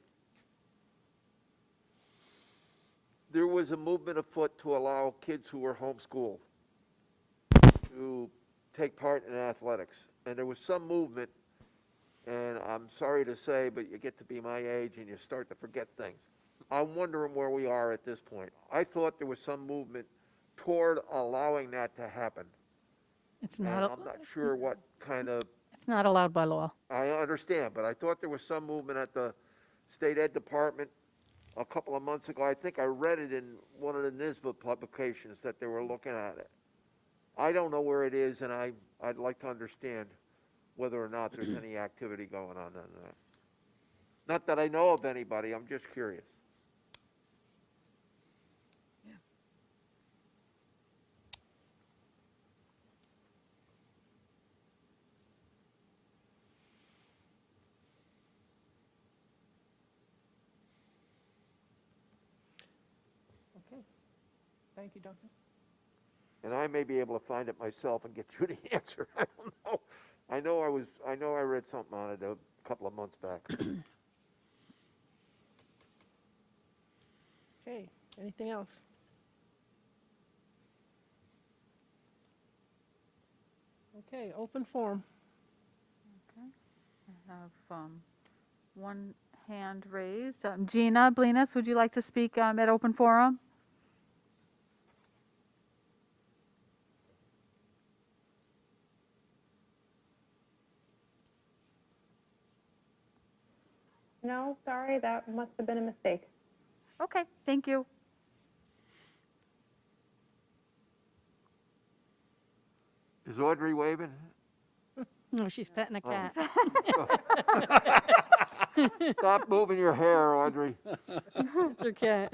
There was a movement afoot to allow kids who were homeschooled to take part in athletics. And there was some movement, and I'm sorry to say, but you get to be my age and you start to forget things. I'm wondering where we are at this point. I thought there was some movement toward allowing that to happen. It's And not, I'm not sure what kind of It's not allowed by law. I understand, but I thought there was some movement at the state ed department a couple of months ago. I think I read it in one of the NISBA publications that they were looking at it. I don't know where it is, and I'd like to understand whether or not there's any activity going on that. Not that I know of anybody, I'm just curious. Okay. Thank you, Duncan. And I may be able to find it myself and get you the answer. I don't know. I know I read something on it a couple of months back. Okay, anything else? Okay, open forum. Okay. I have one hand raised. Gina Blinas, would you like to speak at open forum? No, sorry, that must have been a mistake. Okay, thank you. Is Audrey waving? No, she's petting a cat. Stop moving your hair, Audrey. It's her cat.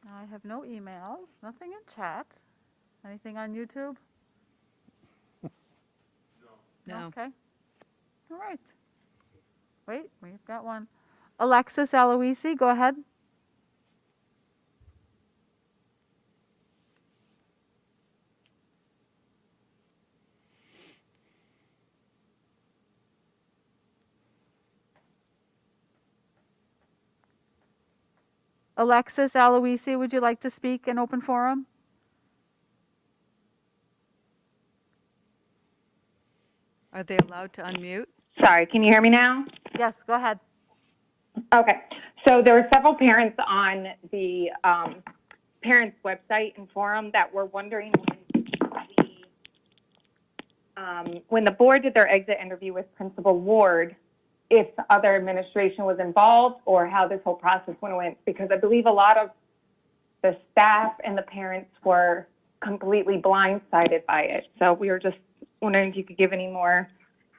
I have no emails, nothing in chat. Anything on YouTube? No. Okay. All right. Wait, we've got one. Alexis Aloisi, go ahead. Alexis Aloisi, would you like to speak in open forum? Are they allowed to unmute? Sorry, can you hear me now? Yes, go ahead. Okay, so there were several parents on the parents' website and forum that were wondering when the board did their exit interview with Principal Ward, if the other administration was involved or how this whole process went, because I believe a lot of the staff and the parents were completely blindsided by it. So we were just wondering if you could give any more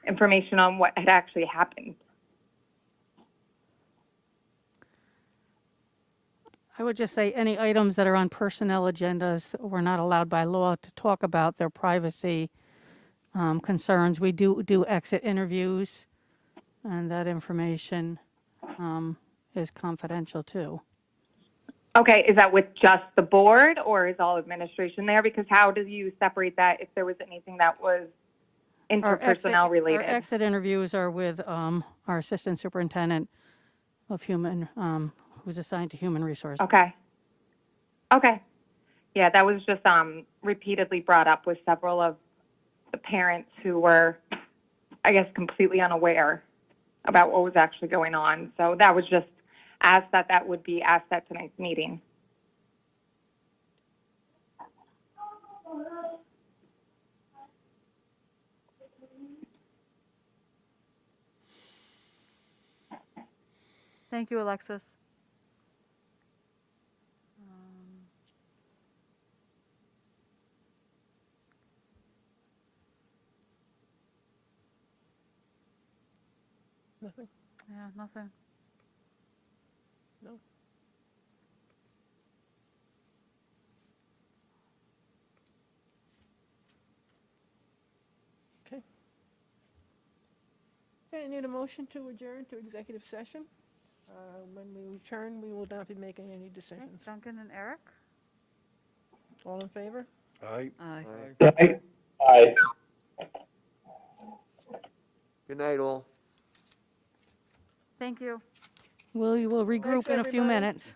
information on what had actually happened. I would just say any items that are on personnel agendas, we're not allowed by law to talk about their privacy concerns. We do exit interviews, and that information is confidential too. Okay, is that with just the board or is all administration there? Because how do you separate that if there was anything that was interpersonnel related? Our exit interviews are with our assistant superintendent of human, who's assigned to human resources. Okay. Okay. Yeah, that was just repeatedly brought up with several of the parents who were, I guess, completely unaware about what was actually going on. So that was just asked that would be asked at tonight's meeting. Thank you, Alexis. Nothing? Yeah, nothing. No. Okay. Okay, I need a motion to adjourn to executive session. When we return, we will not be making any decisions. Duncan and Eric? All in favor? Aye. Aye. Aye. Good night, all. Thank you. We will regroup Thanks, in a few everybody. minutes.